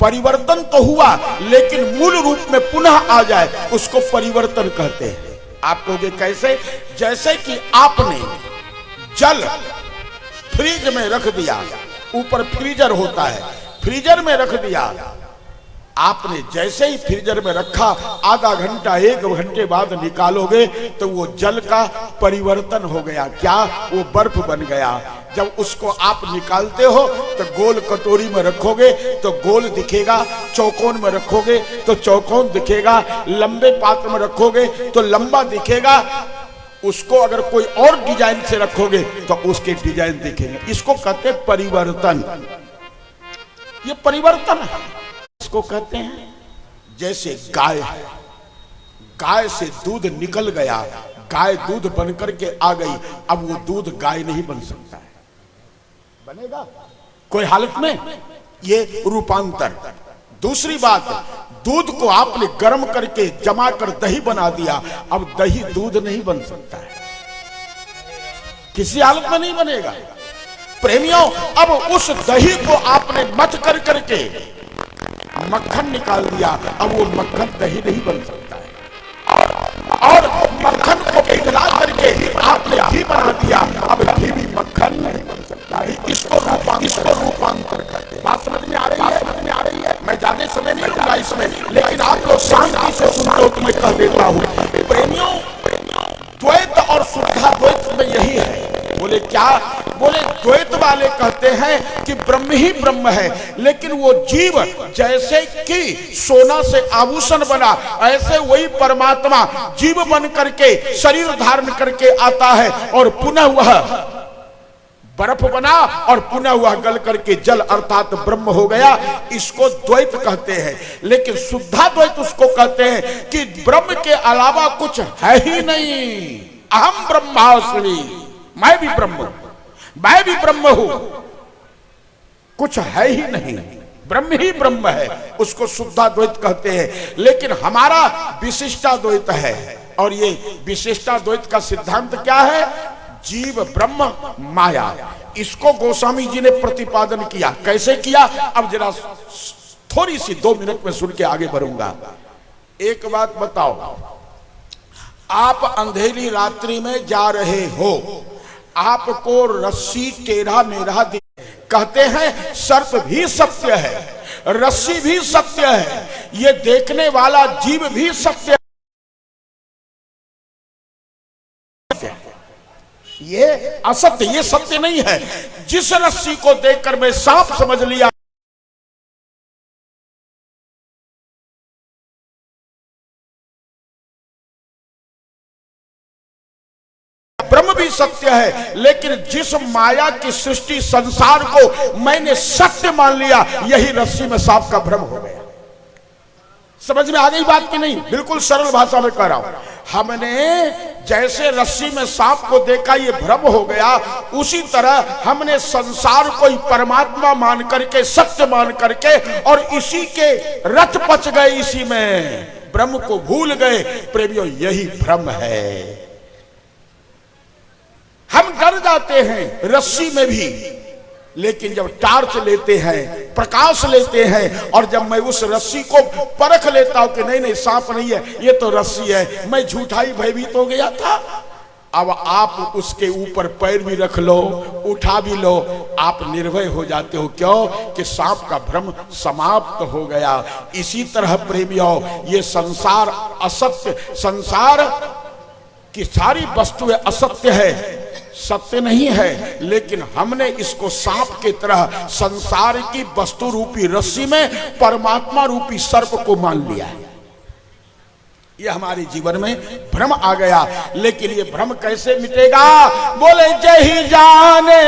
परिवर्तन तो हुआ लेकिन मूल रूप में पुनः आ जाए, उसको परिवर्तन कहते हैं। आप कहोगे कैसे? जैसे कि आपने जल फ्रिज में रख दिया, ऊपर फ्रीजर होता है, फ्रीजर में रख दिया। आपने जैसे ही फ्रीजर में रखा, आधा घंटा 1 घंटे बाद निकालोगे तो वो जल का परिवर्तन हो गया। क्या? वो बर्फ बन गया। जब उसको आप निकालते हो तो गोल कटोरी में रखोगे तो गोल दिखेगा, चौकोन में रखोगे तो चौकोन दिखेगा, लंबे पात्र में रखोगे तो लंबा दिखेगा। उसको अगर कोई और डिजाइन से रखोगे तो उसके डिजाइन दिखेंगे। इसको कहते हैं परिवर्तन। ये परिवर्तन है। इसको कहते हैं जैसे गाय है, गाय से दूध निकल गया, गाय दूध बनकर के आ गई, अब वो दूध गाय नहीं बन सकता है। बनेगा कोई हालत में? ये रूपांतर। दूसरी बात, दूध को आपने गर्म करके जमा कर दही बना दिया, अब दही दूध नहीं बन सकता है, किसी हालत में नहीं बनेगा। प्रेमियों अब उस दही को आपने मथ कर करके मक्खन निकाल दिया, अब वो मक्खन दही नहीं बन सकता है। और मक्खन को पिघला करके आपने घी बना दिया, अब घी भी मक्खन नहीं बन सकता है। इसको रूपांतर कहते हैं। बात समझ में आ रही है? समझ में आ रही है? मैं ज्यादा समय नहीं लूंगा इसमें, लेकिन आप लोग शांति से सुनते हो तो मैं कह देता हूँ। प्रेमियों द्वैत और शुद्धाद्वैत में यही है। बोले क्या? बोले द्वैत वाले कहते हैं कि ब्रह्म ही ब्रह्म है, लेकिन वो जीव जैसे कि सोना से आभूषण बना, ऐसे वही परमात्मा जीव बन करके शरीर धारण करके आता है और पुनः वह बर्फ बना और पुनः वह गल करके जल अर्थात ब्रह्म हो गया। इसको द्वैत कहते हैं। लेकिन शुद्धाद्वैत उसको कहते हैं कि ब्रह्म के अलावा कुछ है ही नहीं। अहम ब्रह्मास्मि, मैं भी ब्रह्म, मैं भी ब्रह्म हूं, कुछ है ही नहीं, ब्रह्म ही ब्रह्म है। उसको शुद्धाद्वैत कहते हैं। लेकिन हमारा विशिष्टाद्वैत है, और ये विशिष्टाद्वैत का सिद्धांत क्या है? जीव ब्रह्म माया। इसको गोस्वामी जी ने प्रतिपादन किया। कैसे किया? अब जरा थोड़ी सी 2 मिनट में सुन के आगे बढ़ूंगा। एक बात बताओ, आप अंधेरी रात्रि में जा रहे हो, आपको रस्सी टेढ़ा मेढ़ा कहते हैं, सर्प भी सत्य है, रस्सी भी सत्य है, ये देखने वाला जीव भी सत्य है। ये असत्य, ये सत्य नहीं है। जिस रस्सी को देखकर मैं सांप समझ लिया, ब्रह्म भी सत्य है। लेकिन जिस माया की सृष्टि संसार को मैंने सत्य मान लिया, यही रस्सी में सांप का भ्रम हो गया। समझ में आ गई बात की नहीं? बिल्कुल सरल भाषा में कह रहा हूं। हमने जैसे रस्सी में सांप को देखा, ये भ्रम हो गया, उसी तरह हमने संसार को ही परमात्मा मान करके, सत्य मान करके, और इसी के रच पच गए, इसी में ब्रह्म को भूल गए। प्रेमियों यही भ्रम है। हम डर जाते हैं रस्सी में भी, लेकिन जब टार्च लेते हैं, प्रकाश लेते हैं, और जब मैं उस रस्सी को परख लेता हूं कि नहीं नहीं सांप नहीं है, ये तो रस्सी है, मैं झूठा ही भयभीत हो गया था। अब आप उसके ऊपर पैर भी रख लो, उठा भी लो, आप निर्भय हो जाते हो। क्यों? कि सांप का भ्रम समाप्त हो गया। इसी तरह प्रेमियों, ये संसार असत्य, संसार की सारी वस्तुएं असत्य है, सत्य नहीं है, लेकिन हमने इसको सांप की तरह संसार की वस्तु रूपी रस्सी में परमात्मा रूपी सर्प को मान लिया है। ये हमारे जीवन में भ्रम आ गया। लेकिन ये भ्रम कैसे मिटेगा? बोले जही जाने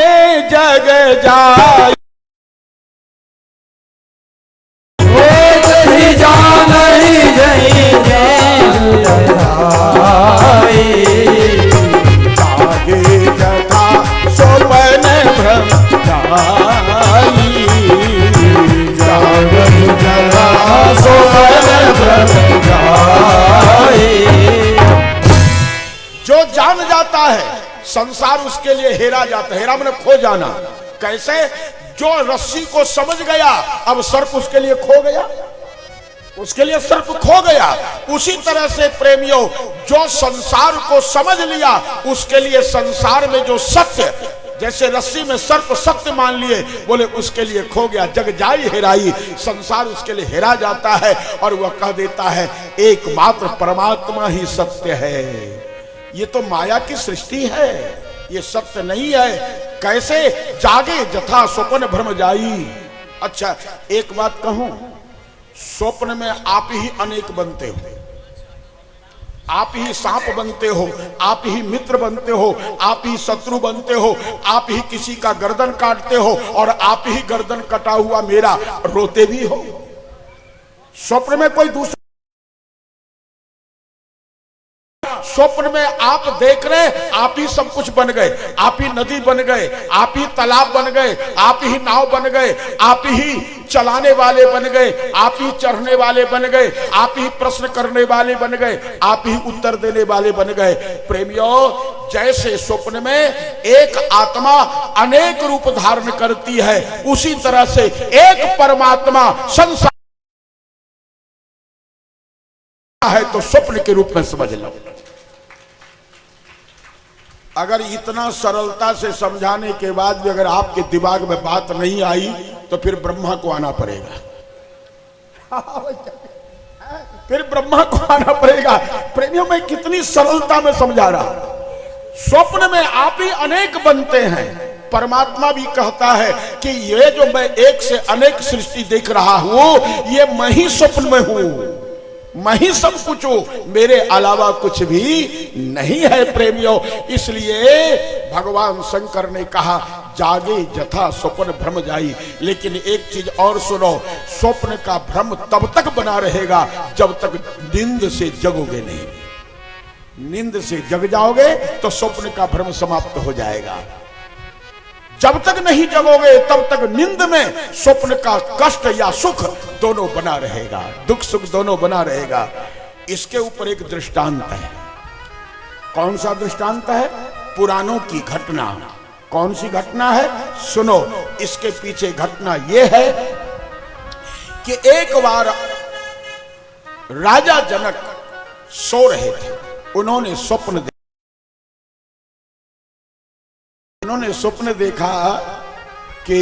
जग जाए, जही जाने जही जागे जथा सोपन भ्रम जाई, जागे जथा सोपन भ्रम जाई। जो जान जाता है संसार उसके लिए हेरा जाता है। हेरा मैंने खो जाना। कैसे? जो रस्सी को समझ गया अब सर्प उसके लिए खो गया, उसके लिए सर्प खो गया। उसी तरह से प्रेमियों, जो संसार को समझ लिया उसके लिए संसार में जो सत्य, जैसे रस्सी में सर्प सत्य मान लिए, बोले उसके लिए खो गया। जग जाई हेराई, संसार उसके लिए हेरा जाता है और वह कह देता है एकमात्र परमात्मा ही सत्य है। ये तो माया की सृष्टि है, ये सत्य नहीं है। कैसे? जागे जथा स्वप्न भ्रम जाई। अच्छा, एक बात कहूं, स्वप्न में आप ही अनेक बनते हो, आप ही सांप बनते हो, आप ही मित्र बनते हो, आप ही शत्रु बनते हो, आप ही किसी का गर्दन काटते हो और आप ही गर्दन कटा हुआ मेरा रोते भी हो। स्वप्न में कोई दूसरा, स्वप्न में आप देख रहे आप ही सब कुछ बन गए, आप ही नदी बन गए, आप ही तालाब बन गए, आप ही नाव बन गए, आप ही चलाने वाले बन गए, आप ही चढ़ने वाले बन गए, आप ही प्रश्न करने वाले बन गए, आप ही उत्तर देने वाले बन गए। प्रेमियों, जैसे स्वप्न में एक आत्मा अनेक रूप धारण करती है, उसी तरह से एक परमात्मा संसार है तो स्वप्न के रूप में समझ लो। अगर इतना सरलता से समझाने के बाद भी अगर आपके दिमाग में बात नहीं आई तो फिर ब्रह्मा को आना पड़ेगा, फिर ब्रह्मा को आना पड़ेगा। प्रेमियों, मैं कितनी सरलता में समझा रहा। स्वप्न में आप ही अनेक बनते हैं। परमात्मा भी कहता है कि ये जो मैं एक से अनेक सृष्टि देख रहा हूं, ये मैं ही स्वप्न में हूं, मैं ही सब कुछ हूं, मेरे अलावा कुछ भी नहीं है। प्रेमियों, इसलिए भगवान शंकर ने कहा जागे जथा स्वप्न भ्रम जाई। लेकिन एक चीज और सुनो, स्वप्न का भ्रम तब तक बना रहेगा जब तक नींद से जगोगे नहीं। नींद से जग जाओगे तो स्वप्न का भ्रम समाप्त हो जाएगा। जब तक नहीं जगोगे तब तक नींद में स्वप्न का कष्ट या सुख दोनों बना रहेगा, दुख सुख दोनों बना रहेगा। इसके ऊपर एक दृष्टांत है। कौन सा दृष्टांत है? पुराणों की घटना। कौन सी घटना है? सुनो, इसके पीछे घटना यह है कि एक बार राजा जनक सो रहे थे। उन्होंने स्वप्न देखा कि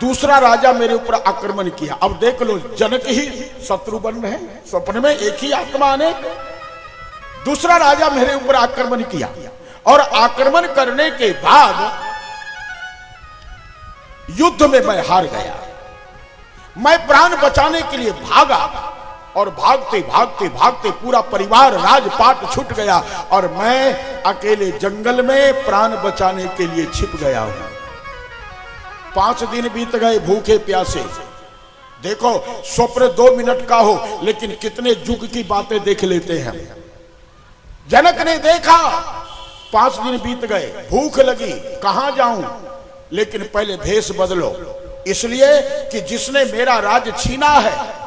दूसरा राजा मेरे ऊपर आक्रमण किया। अब देख लो, जनक ही शत्रु बन रहे हैं। स्वप्न में एक ही आत्मा अनेक। दूसरा राजा मेरे ऊपर आक्रमण किया और आक्रमण करने के बाद युद्ध में मैं हार गया। मैं प्राण बचाने के लिए भागा और भागते भागते भागते पूरा परिवार राजपाट छूट गया और मैं अकेले जंगल में प्राण बचाने के लिए छिप गया हूं। 5 दिन बीत गए भूखे प्यासे। देखो, स्वप्न 2 मिनट का हो लेकिन कितने युग की बातें देख लेते हैं। जनक ने देखा, 5 दिन बीत गए, भूख लगी, कहां जाऊं, लेकिन पहले भेष बदलो, इसलिए कि जिसने मेरा राज छीना है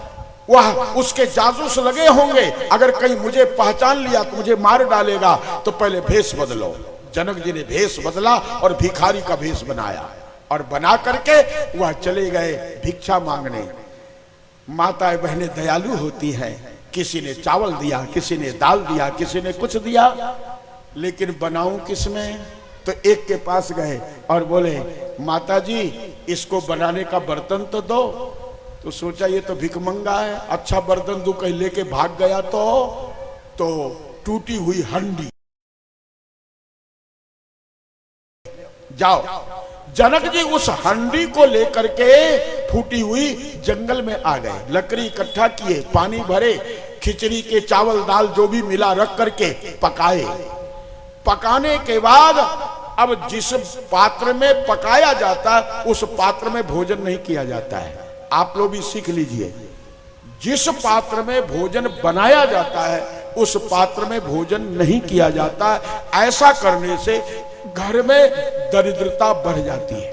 वह उसके जासूस लगे होंगे। अगर कहीं मुझे पहचान लिया तो मुझे मार डालेगा, तो पहले भेष बदलो। जनक जी ने भेष बदला और भिखारी का भेष बनाया और बना करके वह चले गए भिक्षा मांगने। माताएं बहनें दयालु होती हैं, किसी ने चावल दिया, किसी ने दाल दिया, किसी ने कुछ दिया, लेकिन बनाऊं किसमें? तो एक के पास गए और बोले, माता जी इसको बनाने का बर्तन तो दो। तो सोचा ये तो भिखमंगा है, अच्छा बर्तन दो, कहीं लेके भाग गया तो टूटी हुई हंडी जाओ। जनक जी उस हंडी को लेकर के फूटी हुई जंगल में आ गए, लकड़ी इकट्ठा किए, पानी भरे, खिचड़ी के चावल दाल जो भी मिला रख करके पकाए। पकाने के बाद अब जिस पात्र में पकाया जाता है उस पात्र में भोजन नहीं किया जाता है। आप लोग भी सीख लीजिए, जिस पात्र में भोजन बनाया जाता है उस पात्र में भोजन नहीं किया जाता। ऐसा करने से घर में दरिद्रता बढ़ जाती है,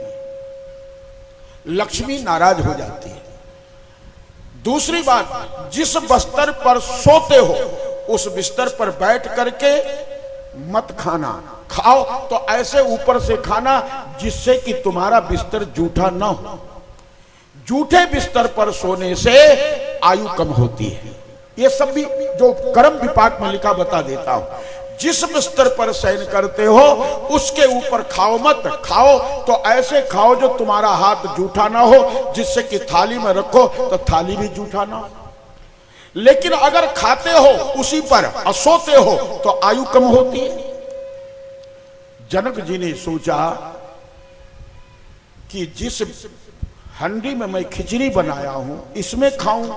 लक्ष्मी नाराज हो जाती है। दूसरी बात, जिस बिस्तर पर सोते हो उस बिस्तर पर बैठ करके मत खाना, खाओ तो ऐसे ऊपर से खाना जिससे कि तुम्हारा बिस्तर जूठा ना हो। जूठे बिस्तर पर सोने से आयु कम होती है। ये सब भी जो कर्म विपाक में लिखा बता देता हूं। जिस बिस्तर पर शयन करते हो उसके ऊपर खाओ मत, खाओ तो ऐसे खाओ जो तुम्हारा हाथ जूठा ना हो, जिससे कि थाली में रखो तो थाली भी जूठा ना हो। लेकिन अगर खाते हो उसी पर और सोते हो तो आयु कम होती है। जनक जी ने सोचा कि जिस हंडी में मैं खिचड़ी बनाया हूं इसमें खाऊं,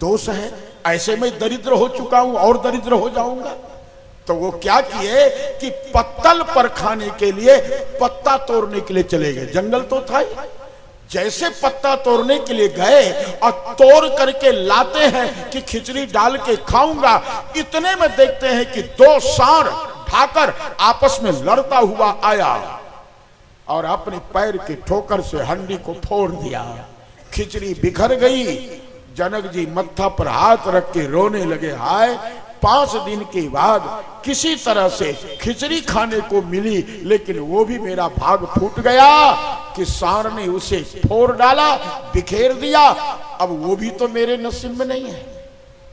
दोष है, ऐसे में दरिद्र हो चुका हूं और दरिद्र हो जाऊंगा। तो वो क्या किए कि पत्तल पर खाने के लिए पत्ता तोड़ने के लिए चले गए। जंगल तो था ही, जैसे पत्ता तोड़ने के लिए गए और तोड़ करके लाते हैं कि खिचड़ी डाल के खाऊंगा, इतने में देखते हैं कि दो सांड भाकर आपस में लड़ता हुआ आया और अपने पैर की ठोकर से हंडी को फोड़ दिया। खिचड़ी बिखर गई। जनक जी मत्था पर हाथ रख के रोने लगे, हाय 5 दिन के बाद किसी तरह से खिचड़ी खाने को मिली, लेकिन वो भी मेरा भाग फूट गया कि सांड ने उसे फोड़ डाला, बिखेर दिया। अब वो भी तो मेरे नसीब में नहीं है।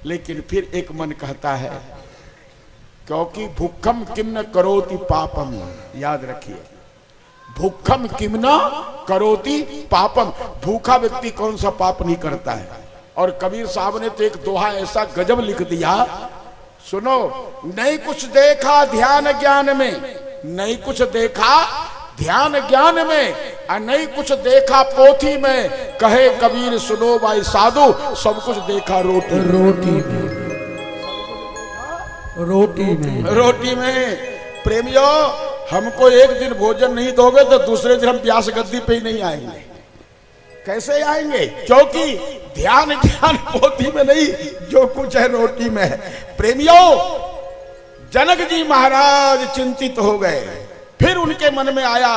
लेकिन फिर एक मन कहता है, क्योंकि भूखम किम न करोति पापम, याद रखिए, भूखम किम न करोति पापम, भूखा व्यक्ति कौन सा पाप नहीं करता है। और कबीर साहब ने तो एक दोहा ऐसा गजब लिख दिया, सुनो, नहीं कुछ देखा ध्यान ज्ञान में, नहीं कुछ देखा ध्यान ज्ञान में, और नहीं कुछ देखा पोथी में, कहे कबीर सुनो भाई साधु, सब कुछ देखा रोटी में, रोटी में। प्रेमियों, हमको एक दिन भोजन नहीं दोगे तो दूसरे दिन हम व्यास गद्दी पे ही नहीं आएंगे। कैसे आएंगे? क्योंकि ध्यान ज्ञान पोथी में नहीं, जो कुछ है रोटी में है। प्रेमियों, जनक जी महाराज चिंतित हो गए। फिर उनके मन में आया,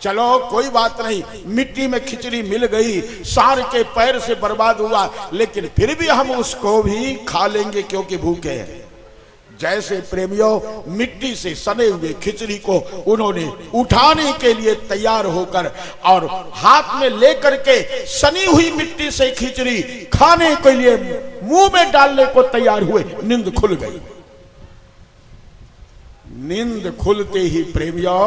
चलो कोई बात नहीं, मिट्टी में खिचड़ी मिल गई, सांड के पैर से बर्बाद हुआ, लेकिन फिर भी हम उसको भी खा लेंगे क्योंकि भूखे हैं। जैसे प्रेमियों मिट्टी से सने हुए खिचड़ी को उन्होंने उठाने के लिए तैयार होकर और हाथ में लेकर के सनी हुई मिट्टी से खिचड़ी खाने के लिए मुंह में डालने को तैयार हुए, नींद खुल गई। नींद खुलते ही प्रेमियों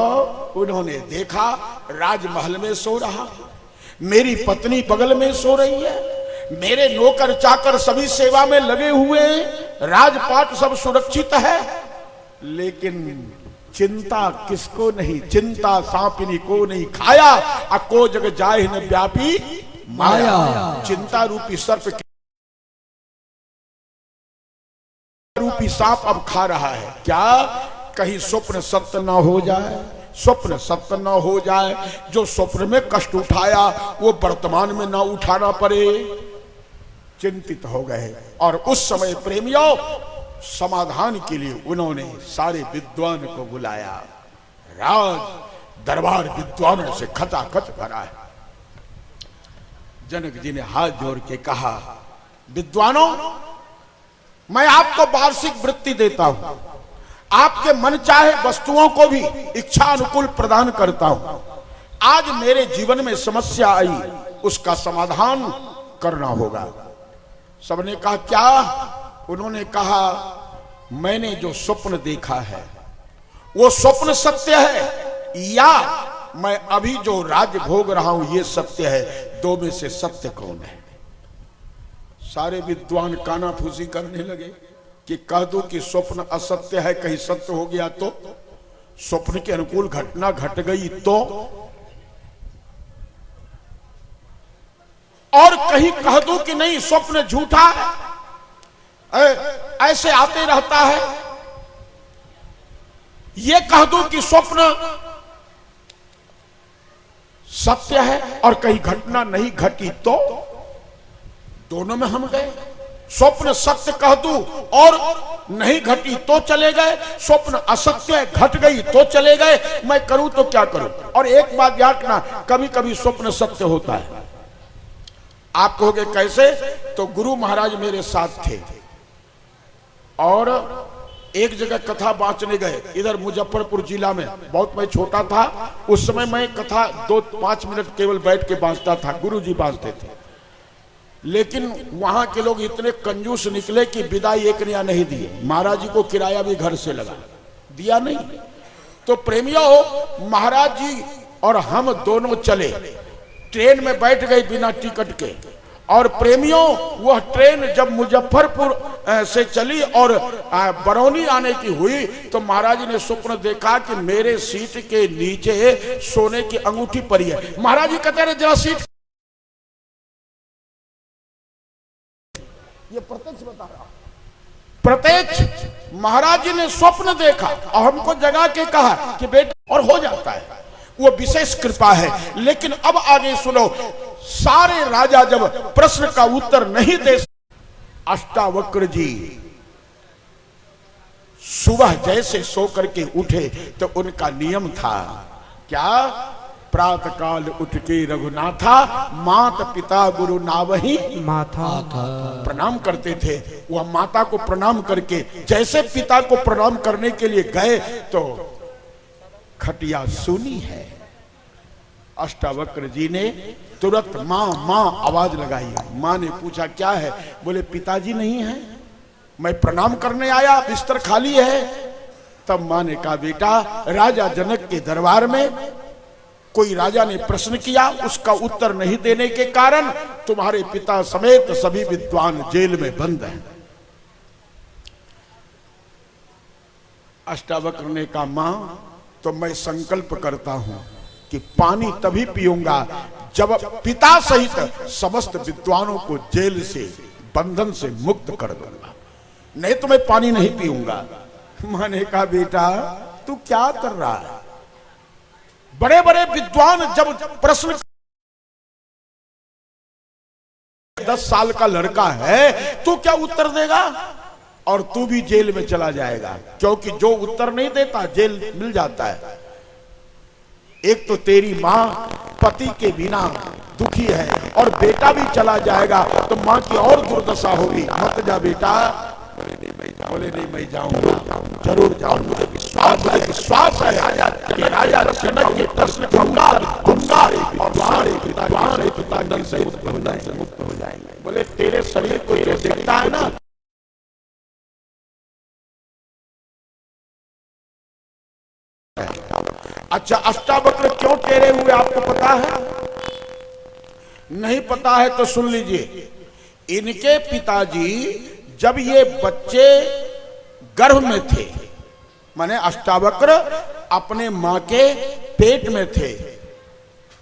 उन्होंने देखा राजमहल में सो रहा, मेरी पत्नी बगल में सो रही है, मेरे नौकर चाकर सभी सेवा में लगे हुए हैं, राजपाट सब सुरक्षित है, लेकिन चिंता किसको नहीं, चिंता सांपिनी को नहीं खाया, अको जग जाहि न व्यापी माया। चिंता रूपी सर्प रूपी सांप अब खा रहा है। क्या कहीं स्वप्न सत्य ना हो जाए, स्वप्न सत्य न हो जाए, जो स्वप्न में कष्ट उठाया वो वर्तमान में ना उठाना पड़े। चिंतित हो गए और उस समय प्रेमियों समाधान के लिए उन्होंने सारे विद्वान को बुलाया। राज दरबार विद्वानों से खचाखच भरा है। जनक जी ने हाथ जोड़ के कहा, विद्वानों, मैं आपको वार्षिक वृत्ति देता हूं, आपके मन चाहे वस्तुओं को भी इच्छा अनुकूल प्रदान करता हूं। आज मेरे जीवन में समस्या आई, उसका समाधान करना होगा। सबने कहा क्या? उन्होंने कहा, मैंने जो स्वप्न देखा है वो स्वप्न सत्य है या मैं अभी जो राज्य भोग रहा हूं ये सत्य है? दो में से सत्य कौन है? सारे विद्वान कानाफूसी करने लगे कि कह दो कि स्वप्न असत्य है, कहीं सत्य हो गया तो स्वप्न के अनुकूल घटना घट गई तो, और कहीं कह दूं कि नहीं स्वप्न झूठा है, ऐसे आते रहता है, ये कह दूं कि स्वप्न सत्य है और कहीं घटना नहीं घटी तो, दोनों में हम गए। स्वप्न सत्य कह दूं और नहीं घटी तो चले गए, स्वप्न असत्य घट गई तो चले गए, मैं करूं तो क्या करूं। और एक बात याद रखना, कभी कभी स्वप्न सत्य होता है। आप कहोगे कैसे, तो गुरु महाराज मेरे साथ थे और एक जगह कथा बांचने गए, इधर मुजफ्फरपुर जिला में। बहुत मैं छोटा था उस समय, मैं कथा 2-5 मिनट केवल बैठ के बांचता था, गुरुजी बांचते थे। लेकिन वहां के लोग इतने कंजूस निकले कि विदाई 1 नया नहीं दिए। महाराज जी को किराया भी घर से लगा दिया नहीं। तो प्रेमियों, महाराज जी और हम दोनों चले, ट्रेन में बैठ गए बिना टिकट के। और प्रेमियों, वह ट्रेन जब मुजफ्फरपुर से चली और बरौनी आने की हुई तो महाराज जी ने स्वप्न देखा कि मेरे सीट के नीचे सोने की अंगूठी पड़ी है। महाराज जी कहते रहे जरा सीट, ये प्रत्यक्ष बता रहा, प्रत्यक्ष महाराज जी ने स्वप्न देखा और हमको जगा के कहा कि बेटा, और हो जाता है, वो विशेष कृपा है। लेकिन अब आगे सुनो, सारे राजा जब प्रश्न का उत्तर नहीं दे, अष्टावक्र जी सुबह जैसे सो करके उठे तो उनका नियम था क्या, प्रातः काल उठ के रघुनाथा, मात पिता गुरु नावही माथा प्रणाम करते थे। वह माता को प्रणाम करके जैसे पिता को प्रणाम करने के लिए गए तो खटिया सुनी है। अष्टावक्र जी ने तुरंत माँ माँ आवाज लगाई। माँ ने पूछा क्या है, बोले पिताजी नहीं है, मैं प्रणाम करने आया, बिस्तर खाली है। तब माँ ने कहा बेटा, राजा जनक के दरबार में कोई राजा ने प्रश्न किया, उसका उत्तर नहीं देने के कारण तुम्हारे पिता समेत सभी विद्वान जेल में बंद हैं। अष्टावक्र ने कहा मां, तो मैं संकल्प करता हूं कि पानी तभी पीऊंगा जब पिता सहित समस्त विद्वानों को जेल से, बंधन से मुक्त कर दूंगा, नहीं तो मैं पानी नहीं पीऊंगा। मां ने कहा बेटा तू क्या कर रहा है, बड़े बड़े विद्वान जब प्रश्न, 10 साल का लड़का है, तू क्या उत्तर देगा, और तू भी जेल में चला जाएगा, क्योंकि जो उत्तर नहीं देता जेल मिल जाता है। एक तो तेरी मां पति के बिना दुखी है और बेटा भी चला जाएगा तो मां की और दुर्दशा होगी। मत जा बेटा। बोले नहीं मैं जाऊंगा, जरूर जाऊं, मुझे विश्वास है कि राजा जनक के प्रश्न दूंगा और सारे पिता से मुक्त हो जाएंगे। बोले तेरे शरीर को ये देखता है ना, अच्छा अष्टावक्र क्यों टेढ़े हुए आपको पता है? नहीं पता है तो सुन लीजिए। इनके पिताजी जब ये बच्चे गर्भ में थे, माने अष्टावक्र अपने मां के पेट में थे,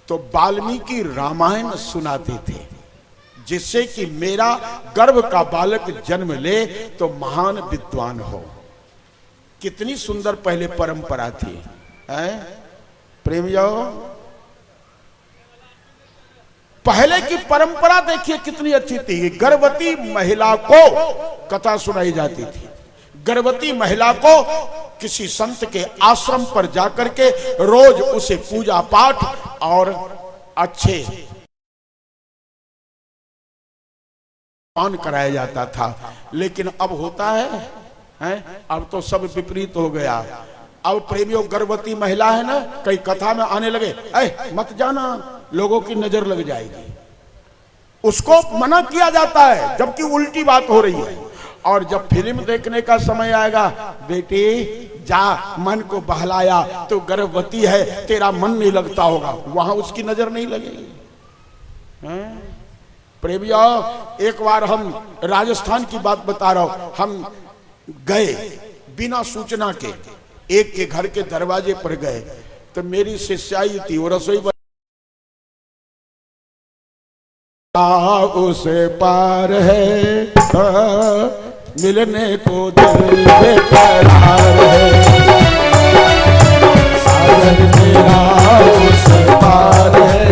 तो वाल्मीकि रामायण सुनाते थे, जिससे कि मेरा गर्भ का बालक जन्म ले तो महान विद्वान हो। कितनी सुंदर पहले परंपरा थी, हैं प्रेमियों। पहले की परंपरा देखिए कितनी अच्छी थी। गर्भवती महिला को कथा सुनाई जाती थी। गर्भवती महिला को किसी संत के आश्रम पर जाकर के रोज उसे पूजा पाठ और अच्छे पान कराया जाता था। लेकिन अब होता है अब तो सब विपरीत हो गया। अब प्रेमियों गर्भवती महिला है ना, कई कथा में आने लगे, मत जाना लोगों की नजर लग जाएगी, उसको मना किया जाता है, जबकि उल्टी बात हो रही है। और जब फिल्म देखने का समय आएगा, बेटी जा, मन को बहलाया, तो गर्भवती है, तेरा मन नहीं लगता होगा, वहां उसकी नजर नहीं लगेगी। प्रेमियों एक बार हम राजस्थान की बात बता रहा हूं, हम गए बिना सूचना के, एक के घर के दरवाजे पर गए तो मेरी शिष्याई थी, वो रसोई उसे पार है मिलने को दिल बेकरार है, सागर मेरा उसे पार है।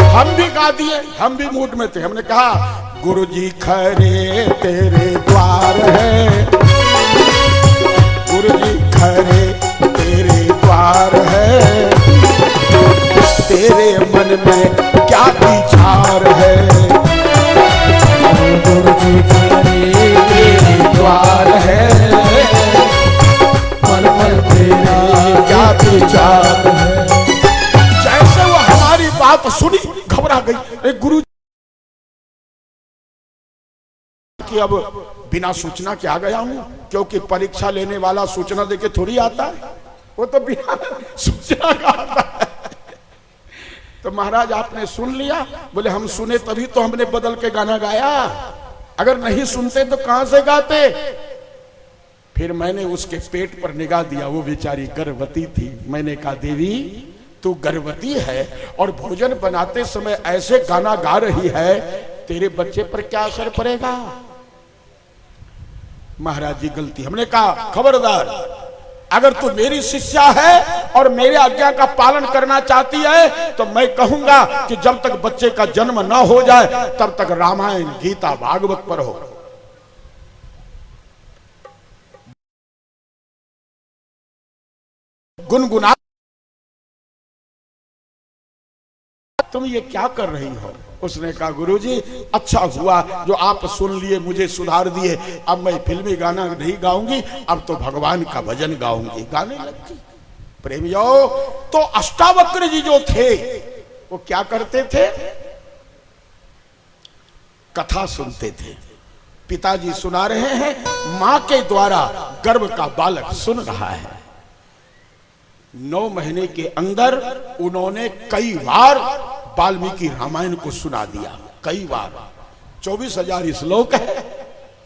हम भी गा दिए, हम भी मूड में थे। हमने कहा गुरुजी खरे तेरे द्वार है, गुरुजी खरे तेरे द्वार है, तेरे मन में क्या विचार है, गुरुजी खरे तेरे द्वार है, मन में तेरा क्या विचार है। जैसे वो हमारी बात सुनी घबरा गई। गुरु कि अब बिना सूचना के आ गया हूं, क्योंकि परीक्षा लेने वाला सूचना देके थोड़ी आता है, वो तो बिना सूचना का आता है। तो महाराज आपने सुन लिया? बोले हम सुने तभी तो हमने बदल के गाना गाया, अगर नहीं सुनते तो कहां से गाते। फिर मैंने उसके पेट पर निगाह दिया, वो बेचारी गर्भवती थी। मैंने कहा देवी तू गर्भवती है और भोजन बनाते समय ऐसे गाना गा रही है, तेरे बच्चे पर क्या असर पड़ेगा? महाराज जी गलती। हमने कहा खबरदार, अगर तू मेरी शिष्या है और मेरे आज्ञा का पालन करना चाहती है तो मैं कहूंगा कि जब तक बच्चे का जन्म ना हो जाए तब तक रामायण गीता भागवत पर हो। गुनगुना तुम ये क्या कर रही हो? उसने कहा गुरुजी अच्छा हुआ जो आप सुन लिए, मुझे सुधार दिए। अब मैं फिल्मी गाना नहीं गाऊंगी, अब तो भगवान का भजन गाऊंगी। गाने लगी। प्रेमियों, तो अष्टावक्र जी जो थे वो क्या करते थे? कथा सुनते थे। पिताजी सुना रहे हैं, मां के द्वारा गर्भ का बालक सुन रहा है। 9 महीने के अंदर उन्होंने कई बार वाल्मीकि रामायण को सुना दिया, कई बार। 24,000 श्लोक है।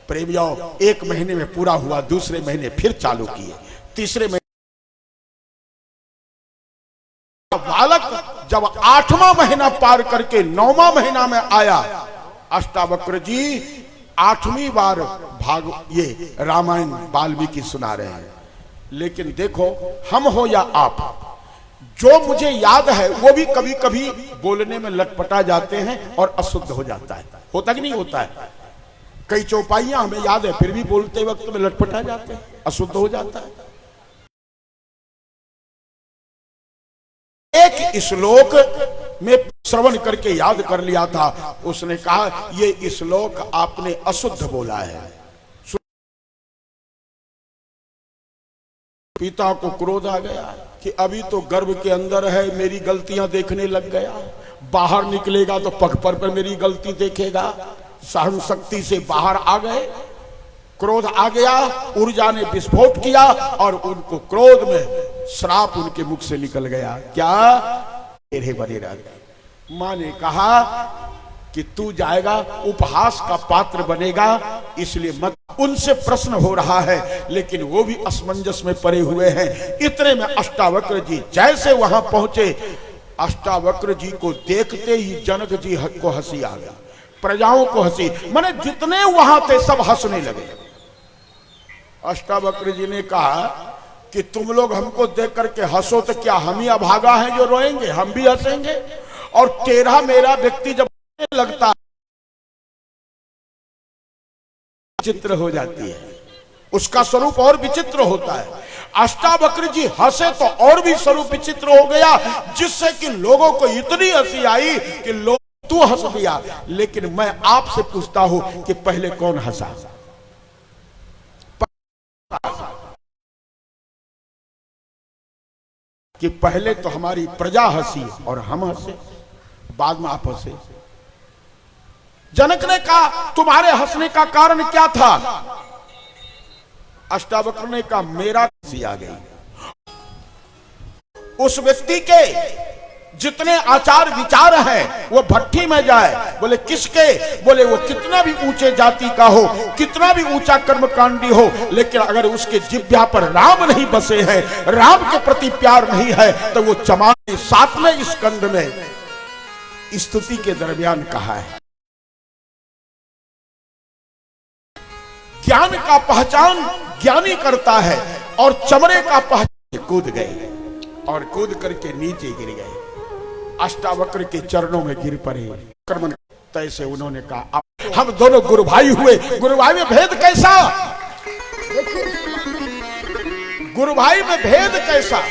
प्रेमियों, 1 महीने में पूरा हुआ, दूसरे महीने फिर चालू किए, तीसरे महीने। बालक जब 8वां महीना पार करके 9वां महीना में आया, अष्टावक्र जी 8वीं बार ये रामायण वाल्मीकि सुना रहे हैं। लेकिन देखो, हम हो या आप, जो मुझे याद है वो भी कभी कभी बोलने में लटपटा जाते हैं और अशुद्ध हो जाता है। होता कि नहीं होता है? कई चौपाइयां हमें याद है, फिर भी बोलते वक्त में लटपटा जाते हैं, अशुद्ध हो जाता है। एक श्लोक में श्रवण करके याद कर लिया था। उसने कहा ये श्लोक आपने अशुद्ध बोला है। पिता को क्रोध आ गया कि अभी तो गर्भ के अंदर है, मेरी गलतियां देखने लग गया, बाहर निकलेगा तो पग पर मेरी गलती देखेगा। सहन शक्ति से बाहर आ गए, क्रोध आ गया, ऊर्जा ने विस्फोट किया और उनको क्रोध में श्राप उनके मुख से निकल गया। क्या? तेरे बने रह गए। मां ने कहा कि तू जाएगा, उपहास का पात्र बनेगा, इसलिए मत। उनसे प्रश्न हो रहा है लेकिन वो भी असमंजस में पड़े हुए हैं। इतने में अष्टावक्र जी जैसे वहां पहुंचे, अष्टावक्र जी को देखते ही जनक जी को हंसी आ गई, प्रजाओं को हंसी, माने जितने वहां थे सब हंसने लगे। अष्टावक्र जी ने कहा कि तुम लोग हमको देख करके हंसो तो क्या हम ही अभागा हैं जो रोएंगे? हम भी हंसेंगे। और तेरा मेरा व्यक्ति जब लगता विचित्र हो जाती है, उसका स्वरूप और विचित्र होता है। अष्टावक्र जी हंसे तो और भी स्वरूप विचित्र हो गया, जिससे कि लोगों को इतनी हंसी आई कि लोग तू हंस दिया। लेकिन मैं आपसे पूछता हूं कि पहले कौन हंसा? कि पहले तो हमारी प्रजा हंसी और हम हंसे, बाद में आप हंसे। जनक ने कहा तुम्हारे हंसने का कारण क्या था? अष्टावक्र ने कहा मेरा हंसी आ गई। उस व्यक्ति के जितने आचार विचार हैं वो भट्ठी में जाए। बोले किसके? बोले वो कितना भी ऊंचे जाति का हो, कितना भी ऊंचा कर्मकांडी हो, लेकिन अगर उसके जिह्वा पर राम नहीं बसे हैं, राम के प्रति प्यार नहीं है, तो वो चमार 7वें स्कंद में स्तुति के दरमियान कहा है, ज्ञान का पहचान ज्ञानी करता है और चमड़े का पहचान। कूद गए और कूद करके नीचे गिर गए, अष्टावक्र के चरणों में गिर पड़े। कर्मन तैसे उन्होंने कहा हम दोनों गुरु भाई हुए। गुरु भाई में भेद कैसा? गुरु भाई में भेद कैसा?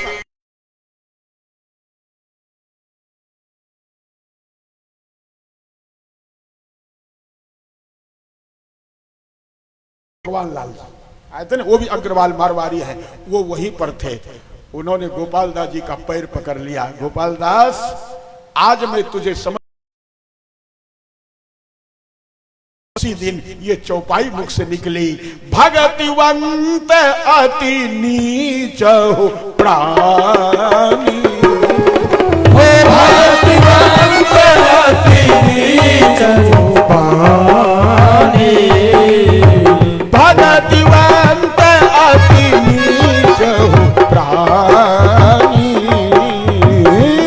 भगवान लाल आए थे ना, वो भी अग्रवाल मारवाड़ी है, वो वहीं पर थे। उन्होंने गोपाल दास जी का पैर पकड़ लिया। गोपाल दास, आज मैं तुझे समझ। उसी दिन ये चौपाई मुख से निकली, भगतिवंत अति नीच हो प्राणी, भगतिवंत अति नीच हो प्राणी, भगतिवंत अति नीच हो प्राणी,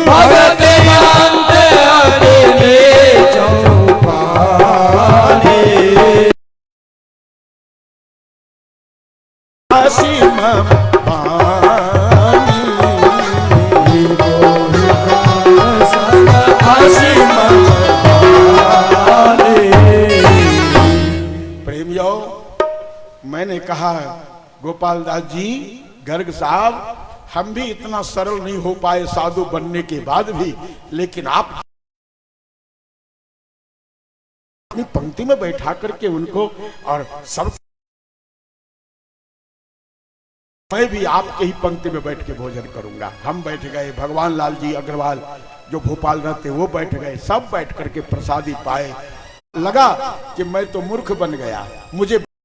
भगतिवंत अति नीच हो प्राणी, असीम पानी, असीम पानी। प्रेमियों, मैंने कहा गोपाल दास जी, गर्ग साहब, हम भी इतना सरल नहीं हो पाए साधु बनने के बाद भी, लेकिन आप अपनी पंक्ति में बैठा करके उनको और सब, मैं भी आपके ही पंक्ति में बैठ के भोजन करूंगा। हम बैठ गए, भगवान लाल जी अग्रवाल जो भोपाल रहते वो बैठ गए, सब बैठ करके प्रसादी पाए। लगा कि मैं तो मूर्ख बन गया, मुझे